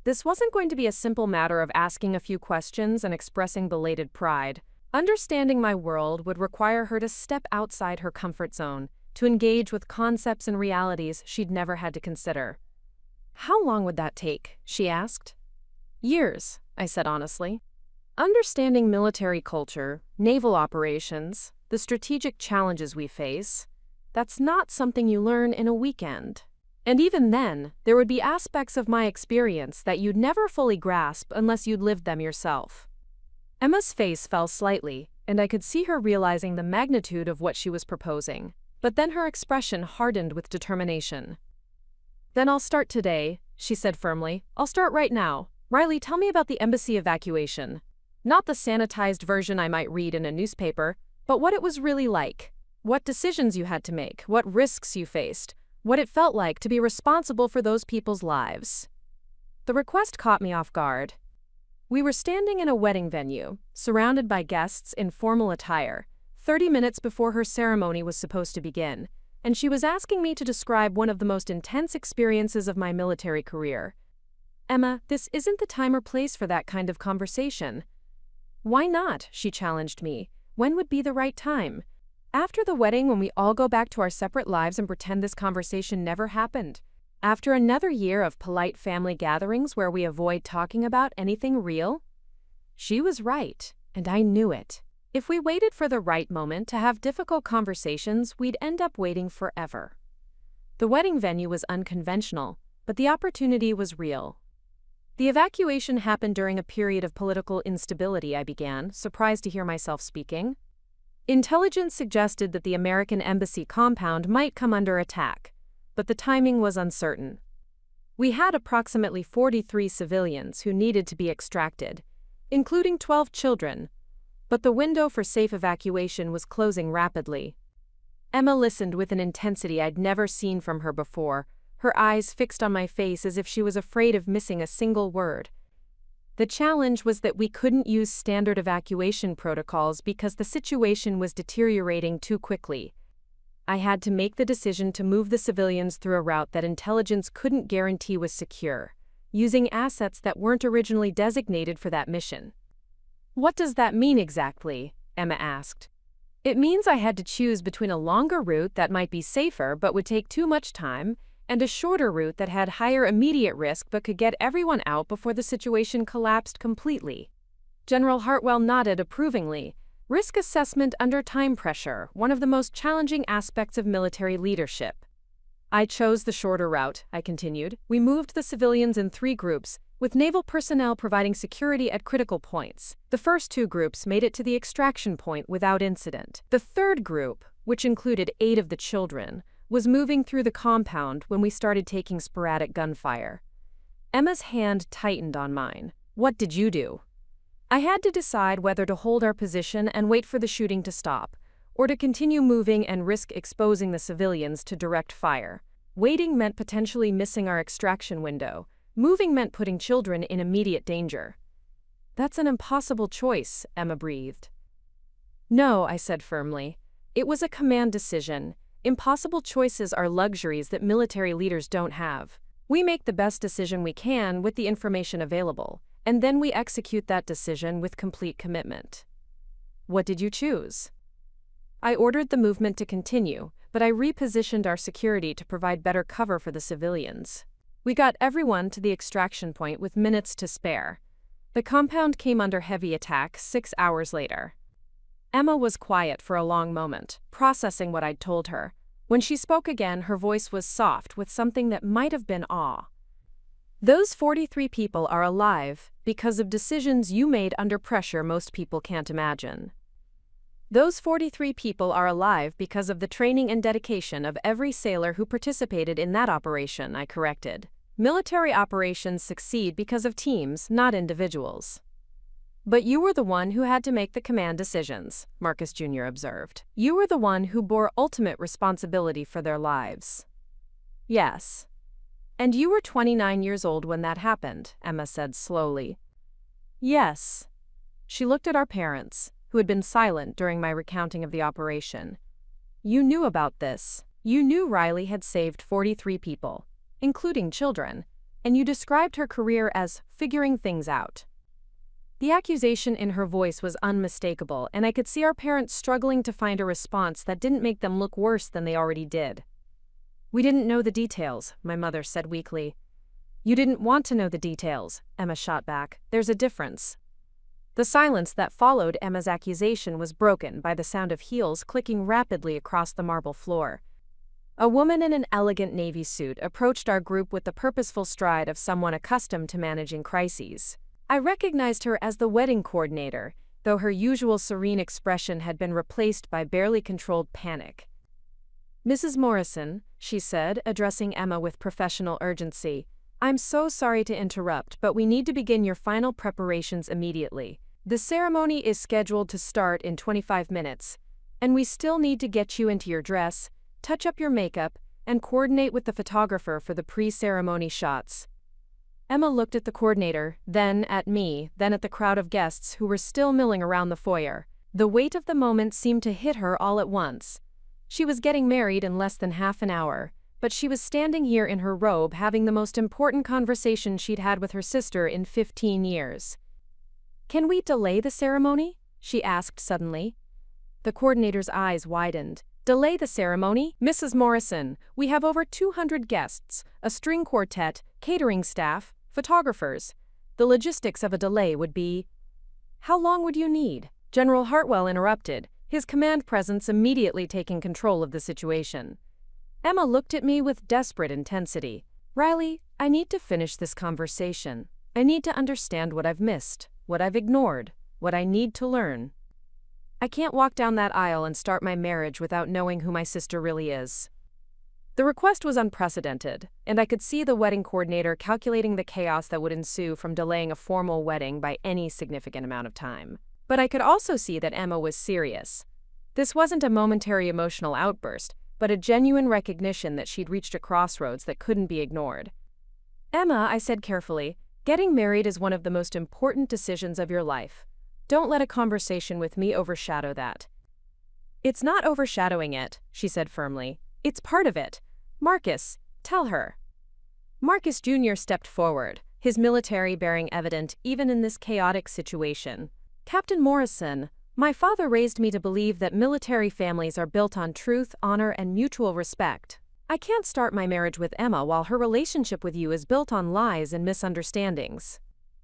This wasn't going to be a simple matter of asking a few questions and expressing belated pride. Understanding my world would require her to step outside her comfort zone, to engage with concepts and realities she'd never had to consider. "How long would that take?" she asked. "Years," I said honestly. Understanding military culture, naval operations, the strategic challenges we face, that's not something you learn in a weekend. And even then, there would be aspects of my experience that you'd never fully grasp unless you'd lived them yourself. Emma's face fell slightly, and I could see her realizing the magnitude of what she was proposing, but then her expression hardened with determination. "Then I'll start today," she said firmly. "I'll start right now. Riley, tell me about the embassy evacuation. Not the sanitized version I might read in a newspaper, but what it was really like. What decisions you had to make, what risks you faced, what it felt like to be responsible for those people's lives." The request caught me off guard. We were standing in a wedding venue, surrounded by guests in formal attire, 30 minutes before her ceremony was supposed to begin, and she was asking me to describe one of the most intense experiences of my military career. "Emma, this isn't the time or place for that kind of conversation." "Why not?" she challenged me. "When would be the right time? After the wedding, when we all go back to our separate lives and pretend this conversation never happened? After another year of polite family gatherings where we avoid talking about anything real?" She was right, and I knew it. If we waited for the right moment to have difficult conversations, we'd end up waiting forever. The wedding venue was unconventional, but the opportunity was real. The evacuation happened during a period of political instability, I began, surprised to hear myself speaking. Intelligence suggested that the American embassy compound might come under attack, but the timing was uncertain. We had approximately 43 civilians who needed to be extracted, including 12 children, but the window for safe evacuation was closing rapidly. Emma listened with an intensity I'd never seen from her before, her eyes fixed on my face as if she was afraid of missing a single word. The challenge was that we couldn't use standard evacuation protocols because the situation was deteriorating too quickly. I had to make the decision to move the civilians through a route that intelligence couldn't guarantee was secure, using assets that weren't originally designated for that mission. What does that mean exactly? Emma asked. It means I had to choose between a longer route that might be safer but would take too much time, and a shorter route that had higher immediate risk but could get everyone out before the situation collapsed completely. General Hartwell nodded approvingly. Risk assessment under time pressure, one of the most challenging aspects of military leadership. I chose the shorter route, I continued. We moved the civilians in 3 groups, with naval personnel providing security at critical points. The first 2 groups made it to the extraction point without incident. The third group, which included 8 of the children, was moving through the compound when we started taking sporadic gunfire. Emma's hand tightened on mine. What did you do? I had to decide whether to hold our position and wait for the shooting to stop, or to continue moving and risk exposing the civilians to direct fire. Waiting meant potentially missing our extraction window. Moving meant putting children in immediate danger. That's an impossible choice, Emma breathed. No, I said firmly. It was a command decision. Impossible choices are luxuries that military leaders don't have. We make the best decision we can with the information available, and then we execute that decision with complete commitment. What did you choose? I ordered the movement to continue, but I repositioned our security to provide better cover for the civilians. We got everyone to the extraction point with minutes to spare. The compound came under heavy attack 6 hours later. Emma was quiet for a long moment, processing what I'd told her. When she spoke again, her voice was soft with something that might have been awe. Those 43 people are alive because of decisions you made under pressure most people can't imagine. Those 43 people are alive because of the training and dedication of every sailor who participated in that operation, I corrected. Military operations succeed because of teams, not individuals. But you were the one who had to make the command decisions, Marcus Jr. observed. You were the one who bore ultimate responsibility for their lives. Yes. And you were 29 years old when that happened, Emma said slowly. Yes. She looked at our parents, who had been silent during my recounting of the operation. You knew about this. You knew Riley had saved 43 people, including children, and you described her career as figuring things out. The accusation in her voice was unmistakable, and I could see our parents struggling to find a response that didn't make them look worse than they already did. We didn't know the details, my mother said weakly. You didn't want to know the details, Emma shot back. There's a difference. The silence that followed Emma's accusation was broken by the sound of heels clicking rapidly across the marble floor. A woman in an elegant navy suit approached our group with the purposeful stride of someone accustomed to managing crises. I recognized her as the wedding coordinator, though her usual serene expression had been replaced by barely controlled panic. Mrs. Morrison, she said, addressing Emma with professional urgency, I'm so sorry to interrupt, but we need to begin your final preparations immediately. The ceremony is scheduled to start in 25 minutes, and we still need to get you into your dress, touch up your makeup, and coordinate with the photographer for the pre-ceremony shots. Emma looked at the coordinator, then at me, then at the crowd of guests who were still milling around the foyer. The weight of the moment seemed to hit her all at once. She was getting married in less than half an hour, but she was standing here in her robe having the most important conversation she'd had with her sister in 15 years. Can we delay the ceremony? She asked suddenly. The coordinator's eyes widened. Delay the ceremony? Mrs. Morrison, we have over 200 guests, a string quartet, catering staff, photographers. The logistics of a delay would be… How long would you need? General Hartwell interrupted, his command presence immediately taking control of the situation. Emma looked at me with desperate intensity. Riley, I need to finish this conversation. I need to understand what I've missed, what I've ignored, what I need to learn. I can't walk down that aisle and start my marriage without knowing who my sister really is. The request was unprecedented, and I could see the wedding coordinator calculating the chaos that would ensue from delaying a formal wedding by any significant amount of time. But I could also see that Emma was serious. This wasn't a momentary emotional outburst, but a genuine recognition that she'd reached a crossroads that couldn't be ignored. Emma, I said carefully, getting married is one of the most important decisions of your life. Don't let a conversation with me overshadow that. It's not overshadowing it, she said firmly. It's part of it. Marcus, tell her. Marcus Jr. stepped forward, his military bearing evident even in this chaotic situation. Captain Morrison, my father raised me to believe that military families are built on truth, honor, and mutual respect. I can't start my marriage with Emma while her relationship with you is built on lies and misunderstandings.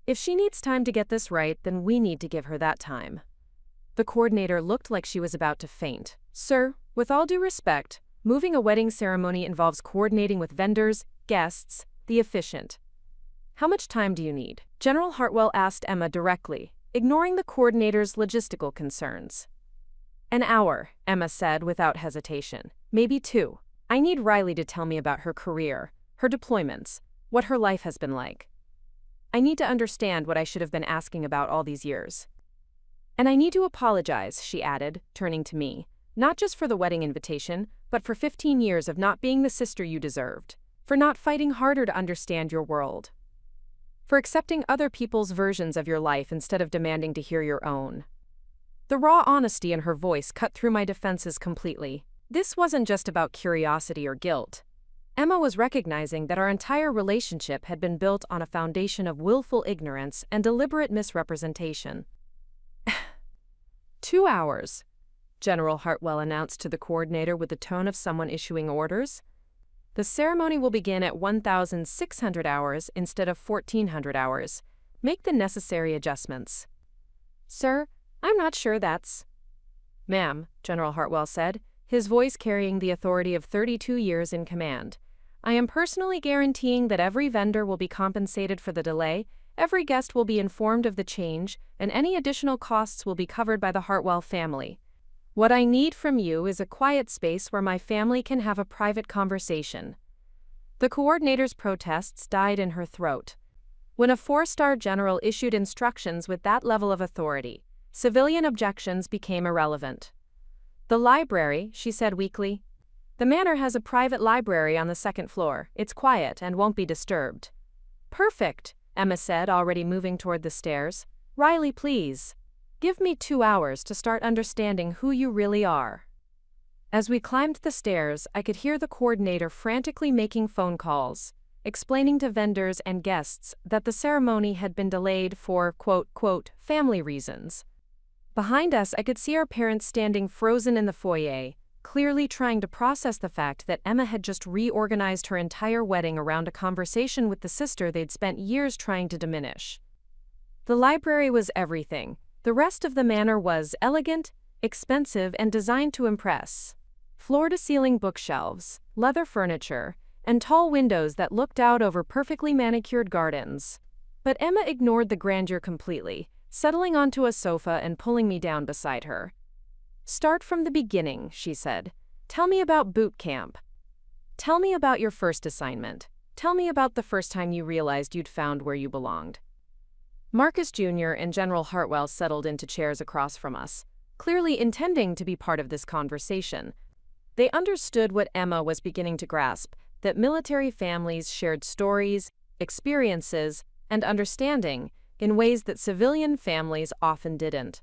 If she needs time to get this right, then we need to give her that time. The coordinator looked like she was about to faint. Sir, with all due respect, moving a wedding ceremony involves coordinating with vendors, guests, the officiant. How much time do you need? General Hartwell asked Emma directly, ignoring the coordinator's logistical concerns. An hour, Emma said without hesitation. Maybe 2. I need Riley to tell me about her career, her deployments, what her life has been like. I need to understand what I should have been asking about all these years. And I need to apologize, she added, turning to me, not just for the wedding invitation, but for 15 years of not being the sister you deserved, for not fighting harder to understand your world, for accepting other people's versions of your life instead of demanding to hear your own. The raw honesty in her voice cut through my defenses completely. This wasn't just about curiosity or guilt. Emma was recognizing that our entire relationship had been built on a foundation of willful ignorance and deliberate misrepresentation. 2 hours, General Hartwell announced to the coordinator with the tone of someone issuing orders. The ceremony will begin at 1,600 hours instead of 1,400 hours. Make the necessary adjustments. Sir, I'm not sure that's... Ma'am, General Hartwell said, his voice carrying the authority of 32 years in command. I am personally guaranteeing that every vendor will be compensated for the delay, every guest will be informed of the change, and any additional costs will be covered by the Hartwell family. What I need from you is a quiet space where my family can have a private conversation. The coordinator's protests died in her throat. When a 4-star general issued instructions with that level of authority, civilian objections became irrelevant. The library, she said weakly. The manor has a private library on the 2nd floor. It's quiet and won't be disturbed. Perfect, Emma said, already moving toward the stairs. Riley, please. Give me 2 hours to start understanding who you really are. As we climbed the stairs, I could hear the coordinator frantically making phone calls, explaining to vendors and guests that the ceremony had been delayed for, quote, family reasons. Behind us, I could see our parents standing frozen in the foyer, clearly trying to process the fact that Emma had just reorganized her entire wedding around a conversation with the sister they'd spent years trying to diminish. The library was everything. The rest of the manor was elegant, expensive, and designed to impress. Floor-to-ceiling bookshelves, leather furniture, and tall windows that looked out over perfectly manicured gardens. But Emma ignored the grandeur completely, settling onto a sofa and pulling me down beside her. Start from the beginning, she said. Tell me about boot camp. Tell me about your first assignment. Tell me about the first time you realized you'd found where you belonged. Marcus Jr. and General Hartwell settled into chairs across from us, clearly intending to be part of this conversation. They understood what Emma was beginning to grasp, that military families shared stories, experiences, and understanding in ways that civilian families often didn't.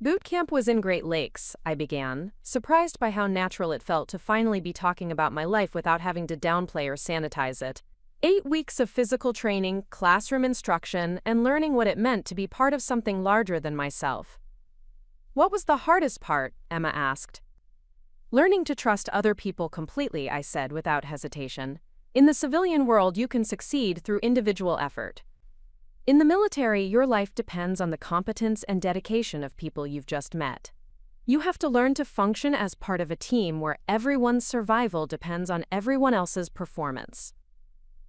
Boot camp was in Great Lakes, I began, surprised by how natural it felt to finally be talking about my life without having to downplay or sanitize it. 8 weeks of physical training, classroom instruction, and learning what it meant to be part of something larger than myself. What was the hardest part? Emma asked. Learning to trust other people completely, I said without hesitation. In the civilian world, you can succeed through individual effort. In the military, your life depends on the competence and dedication of people you've just met. You have to learn to function as part of a team where everyone's survival depends on everyone else's performance.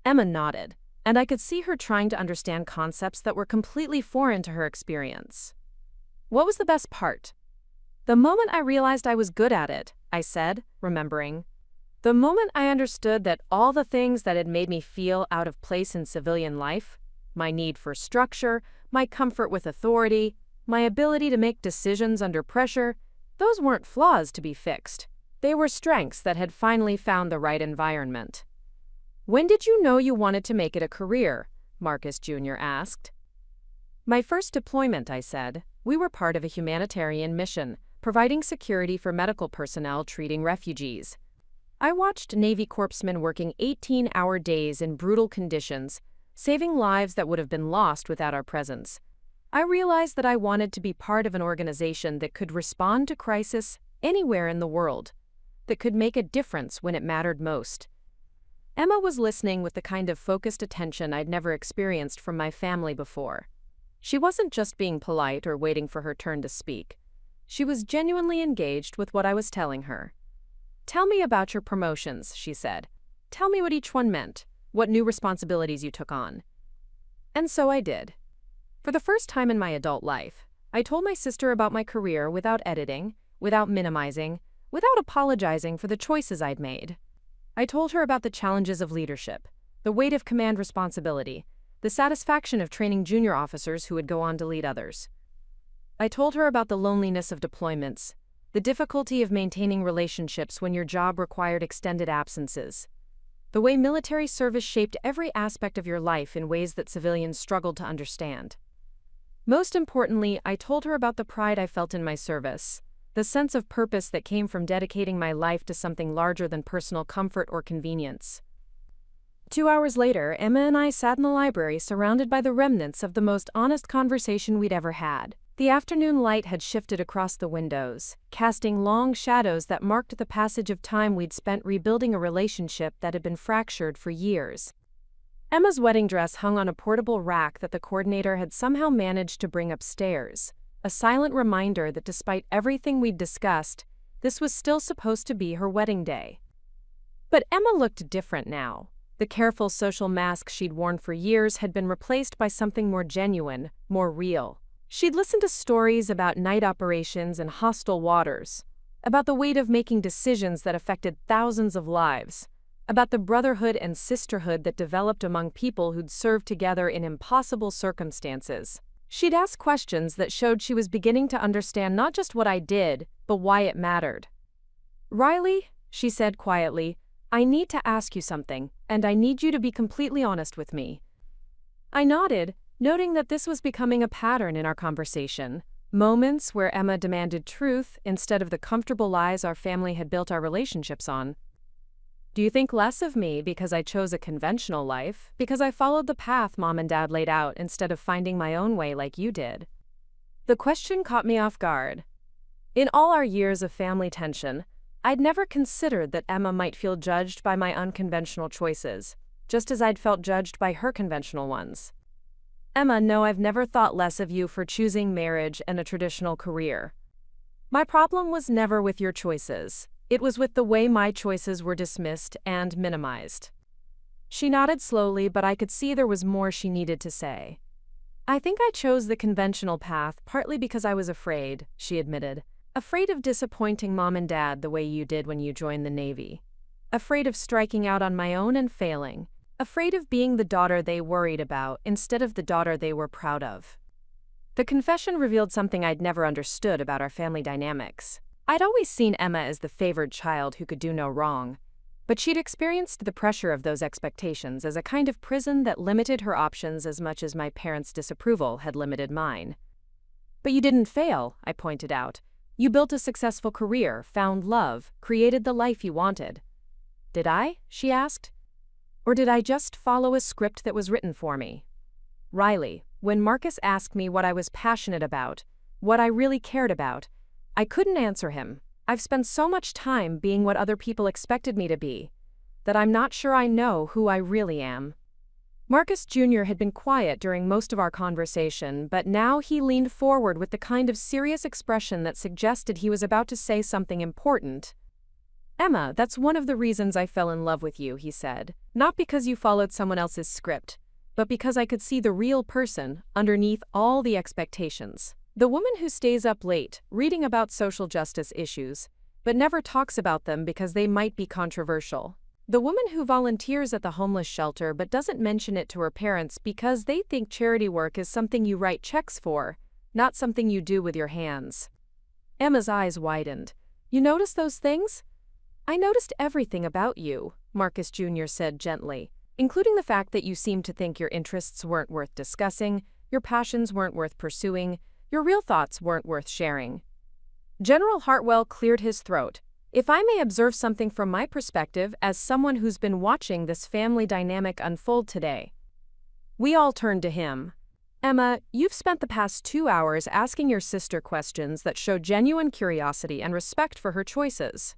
Emma nodded, and I could see her trying to understand concepts that were completely foreign to her experience. What was the best part? The moment I realized I was good at it, I said, remembering. The moment I understood that all the things that had made me feel out of place in civilian life, my need for structure, my comfort with authority, my ability to make decisions under pressure, those weren't flaws to be fixed. They were strengths that had finally found the right environment. When did you know you wanted to make it a career? Marcus Jr. asked. My first deployment, I said. We were part of a humanitarian mission, providing security for medical personnel treating refugees. I watched Navy corpsmen working 18-hour days in brutal conditions, saving lives that would have been lost without our presence. I realized that I wanted to be part of an organization that could respond to crisis anywhere in the world, that could make a difference when it mattered most. Emma was listening with the kind of focused attention I'd never experienced from my family before. She wasn't just being polite or waiting for her turn to speak. She was genuinely engaged with what I was telling her. "Tell me about your promotions," she said. "Tell me what each one meant, what new responsibilities you took on." And so I did. For the first time in my adult life, I told my sister about my career without editing, without minimizing, without apologizing for the choices I'd made. I told her about the challenges of leadership, the weight of command responsibility, the satisfaction of training junior officers who would go on to lead others. I told her about the loneliness of deployments, the difficulty of maintaining relationships when your job required extended absences, the way military service shaped every aspect of your life in ways that civilians struggled to understand. Most importantly, I told her about the pride I felt in my service, the sense of purpose that came from dedicating my life to something larger than personal comfort or convenience. 2 hours later, Emma and I sat in the library surrounded by the remnants of the most honest conversation we'd ever had. The afternoon light had shifted across the windows, casting long shadows that marked the passage of time we'd spent rebuilding a relationship that had been fractured for years. Emma's wedding dress hung on a portable rack that the coordinator had somehow managed to bring upstairs, a silent reminder that despite everything we'd discussed, this was still supposed to be her wedding day. But Emma looked different now. The careful social mask she'd worn for years had been replaced by something more genuine, more real. She'd listened to stories about night operations in hostile waters, about the weight of making decisions that affected thousands of lives, about the brotherhood and sisterhood that developed among people who'd served together in impossible circumstances. She'd asked questions that showed she was beginning to understand not just what I did, but why it mattered. "Riley," she said quietly, "I need to ask you something, and I need you to be completely honest with me." I nodded, noting that this was becoming a pattern in our conversation, moments where Emma demanded truth instead of the comfortable lies our family had built our relationships on. "Do you think less of me because I chose a conventional life, because I followed the path Mom and Dad laid out instead of finding my own way like you did?" The question caught me off guard. In all our years of family tension, I'd never considered that Emma might feel judged by my unconventional choices, just as I'd felt judged by her conventional ones. "Emma, no, I've never thought less of you for choosing marriage and a traditional career. My problem was never with your choices. It was with the way my choices were dismissed and minimized." She nodded slowly, but I could see there was more she needed to say. "I think I chose the conventional path partly because I was afraid," she admitted. "Afraid of disappointing Mom and Dad the way you did when you joined the Navy. Afraid of striking out on my own and failing. Afraid of being the daughter they worried about instead of the daughter they were proud of." The confession revealed something I'd never understood about our family dynamics. I'd always seen Emma as the favored child who could do no wrong, but she'd experienced the pressure of those expectations as a kind of prison that limited her options as much as my parents' disapproval had limited mine. "But you didn't fail," I pointed out. "You built a successful career, found love, created the life you wanted." "Did I?" she asked. "Or did I just follow a script that was written for me?" "Riley, when Marcus asked me what I was passionate about, what I really cared about, I couldn't answer him. I've spent so much time being what other people expected me to be, that I'm not sure I know who I really am." Marcus Jr. had been quiet during most of our conversation, but now he leaned forward with the kind of serious expression that suggested he was about to say something important. "Emma, that's one of the reasons I fell in love with you," he said. "Not because you followed someone else's script, but because I could see the real person underneath all the expectations. The woman who stays up late, reading about social justice issues, but never talks about them because they might be controversial. The woman who volunteers at the homeless shelter but doesn't mention it to her parents because they think charity work is something you write checks for, not something you do with your hands." Emma's eyes widened. "You notice those things?" "I noticed everything about you," Marcus Jr. said gently, "including the fact that you seemed to think your interests weren't worth discussing, your passions weren't worth pursuing, your real thoughts weren't worth sharing." General Hartwell cleared his throat. "If I may observe something from my perspective as someone who's been watching this family dynamic unfold today." We all turned to him. "Emma, you've spent the past 2 hours asking your sister questions that show genuine curiosity and respect for her choices.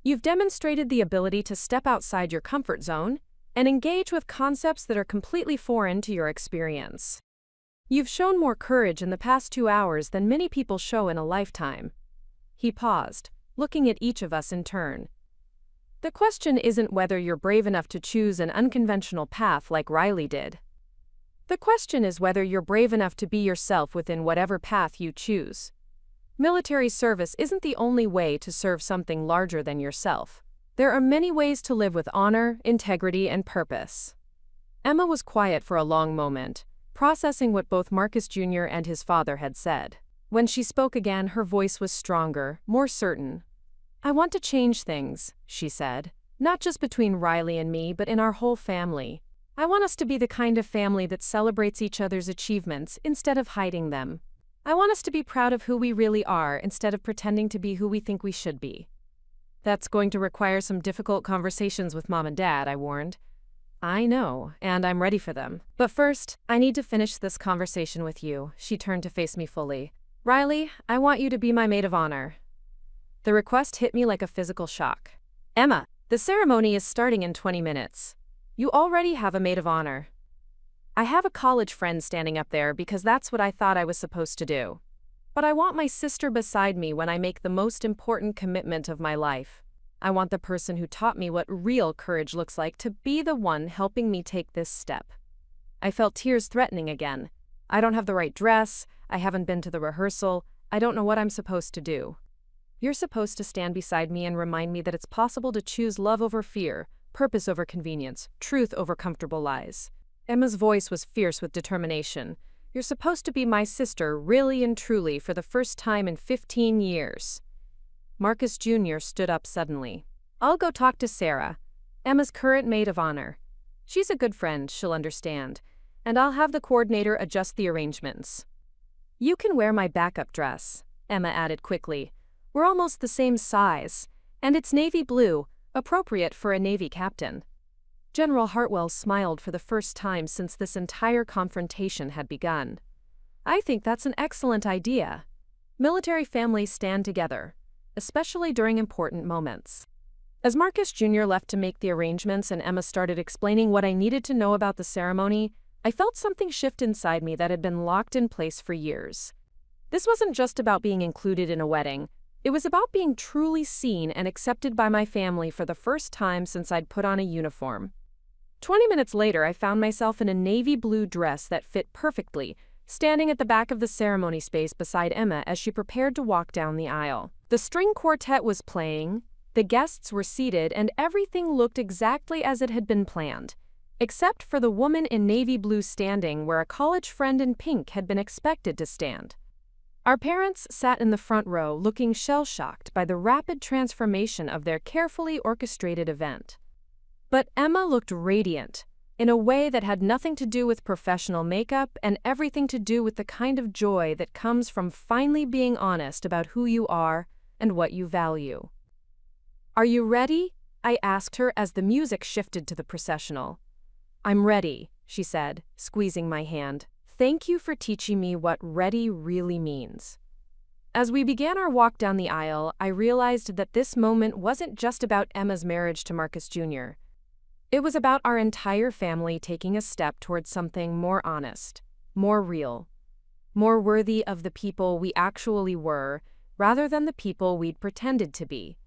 You've demonstrated the ability to step outside your comfort zone and engage with concepts that are completely foreign to your experience. You've shown more courage in the past 2 hours than many people show in a lifetime." He paused, looking at each of us in turn. "The question isn't whether you're brave enough to choose an unconventional path like Riley did. The question is whether you're brave enough to be yourself within whatever path you choose. Military service isn't the only way to serve something larger than yourself. There are many ways to live with honor, integrity, and purpose." Emma was quiet for a long moment, processing what both Marcus Jr. and his father had said. When she spoke again, her voice was stronger, more certain. "I want to change things," she said. "Not just between Riley and me, but in our whole family. I want us to be the kind of family that celebrates each other's achievements instead of hiding them. I want us to be proud of who we really are instead of pretending to be who we think we should be." "That's going to require some difficult conversations with Mom and Dad," I warned. "I know, and I'm ready for them. But first, I need to finish this conversation with you." She turned to face me fully. "Riley, I want you to be my maid of honor." The request hit me like a physical shock. "Emma, the ceremony is starting in 20 minutes. You already have a maid of honor." "I have a college friend standing up there because that's what I thought I was supposed to do. But I want my sister beside me when I make the most important commitment of my life. I want the person who taught me what real courage looks like to be the one helping me take this step." I felt tears threatening again. "I don't have the right dress. I haven't been to the rehearsal. I don't know what I'm supposed to do." "You're supposed to stand beside me and remind me that it's possible to choose love over fear, purpose over convenience, truth over comfortable lies." Emma's voice was fierce with determination. "You're supposed to be my sister really and truly for the first time in 15 years. Marcus Jr. stood up suddenly. "I'll go talk to Sarah, Emma's current maid of honor. She's a good friend, she'll understand. And I'll have the coordinator adjust the arrangements." "You can wear my backup dress," Emma added quickly. "We're almost the same size, and it's navy blue, appropriate for a Navy captain." General Hartwell smiled for the first time since this entire confrontation had begun. "I think that's an excellent idea. Military families stand together, especially during important moments." As Marcus Jr. left to make the arrangements and Emma started explaining what I needed to know about the ceremony, I felt something shift inside me that had been locked in place for years. This wasn't just about being included in a wedding. It was about being truly seen and accepted by my family for the first time since I'd put on a uniform. 20 minutes later, I found myself in a navy blue dress that fit perfectly, standing at the back of the ceremony space beside Emma as she prepared to walk down the aisle. The string quartet was playing, the guests were seated, and everything looked exactly as it had been planned, except for the woman in navy blue standing where a college friend in pink had been expected to stand. Our parents sat in the front row looking shell-shocked by the rapid transformation of their carefully orchestrated event. But Emma looked radiant, in a way that had nothing to do with professional makeup and everything to do with the kind of joy that comes from finally being honest about who you are and what you value. "Are you ready?" I asked her as the music shifted to the processional. "I'm ready," she said, squeezing my hand. "Thank you for teaching me what ready really means." As we began our walk down the aisle, I realized that this moment wasn't just about Emma's marriage to Marcus Jr. It was about our entire family taking a step towards something more honest, more real, more worthy of the people we actually were, rather than the people we'd pretended to be.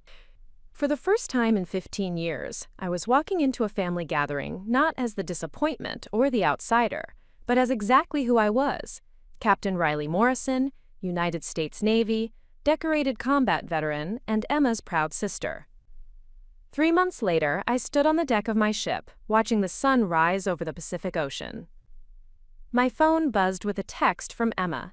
For the first time in 15 years, I was walking into a family gathering not as the disappointment or the outsider, but as exactly who I was: Captain Riley Morrison, United States Navy, decorated combat veteran, and Emma's proud sister. 3 months later, I stood on the deck of my ship, watching the sun rise over the Pacific Ocean. My phone buzzed with a text from Emma.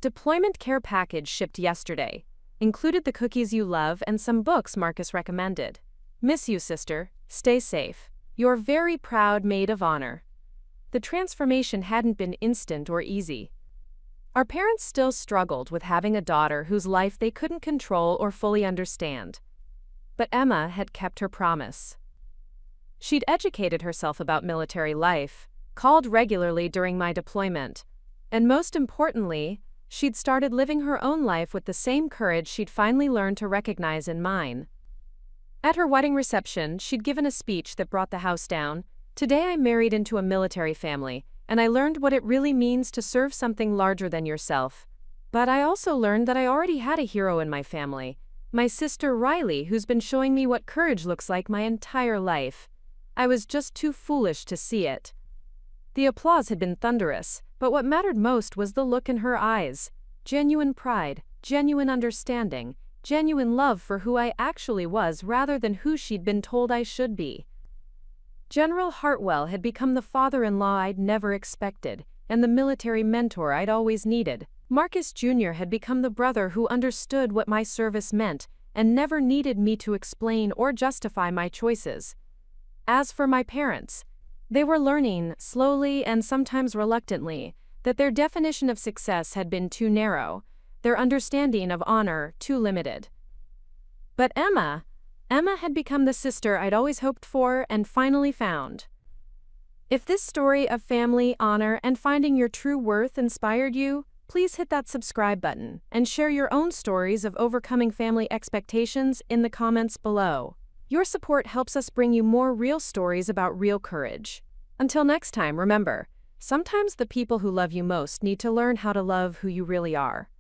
"Deployment care package shipped yesterday. Included the cookies you love and some books Marcus recommended. Miss you, sister. Stay safe. Your very proud maid of honor." The transformation hadn't been instant or easy. Our parents still struggled with having a daughter whose life they couldn't control or fully understand. But Emma had kept her promise. She'd educated herself about military life, called regularly during my deployment, and most importantly, she'd started living her own life with the same courage she'd finally learned to recognize in mine. At her wedding reception, she'd given a speech that brought the house down. "Today I married into a military family, and I learned what it really means to serve something larger than yourself. But I also learned that I already had a hero in my family, my sister Riley, who's been showing me what courage looks like my entire life. I was just too foolish to see it." The applause had been thunderous, but what mattered most was the look in her eyes. Genuine pride, genuine understanding, genuine love for who I actually was rather than who she'd been told I should be. General Hartwell had become the father-in-law I'd never expected, and the military mentor I'd always needed. Marcus Jr. had become the brother who understood what my service meant and never needed me to explain or justify my choices. As for my parents, they were learning, slowly and sometimes reluctantly, that their definition of success had been too narrow, their understanding of honor too limited. But Emma had become the sister I'd always hoped for and finally found. If this story of family, honor, and finding your true worth inspired you, please hit that subscribe button and share your own stories of overcoming family expectations in the comments below. Your support helps us bring you more real stories about real courage. Until next time, remember, sometimes the people who love you most need to learn how to love who you really are.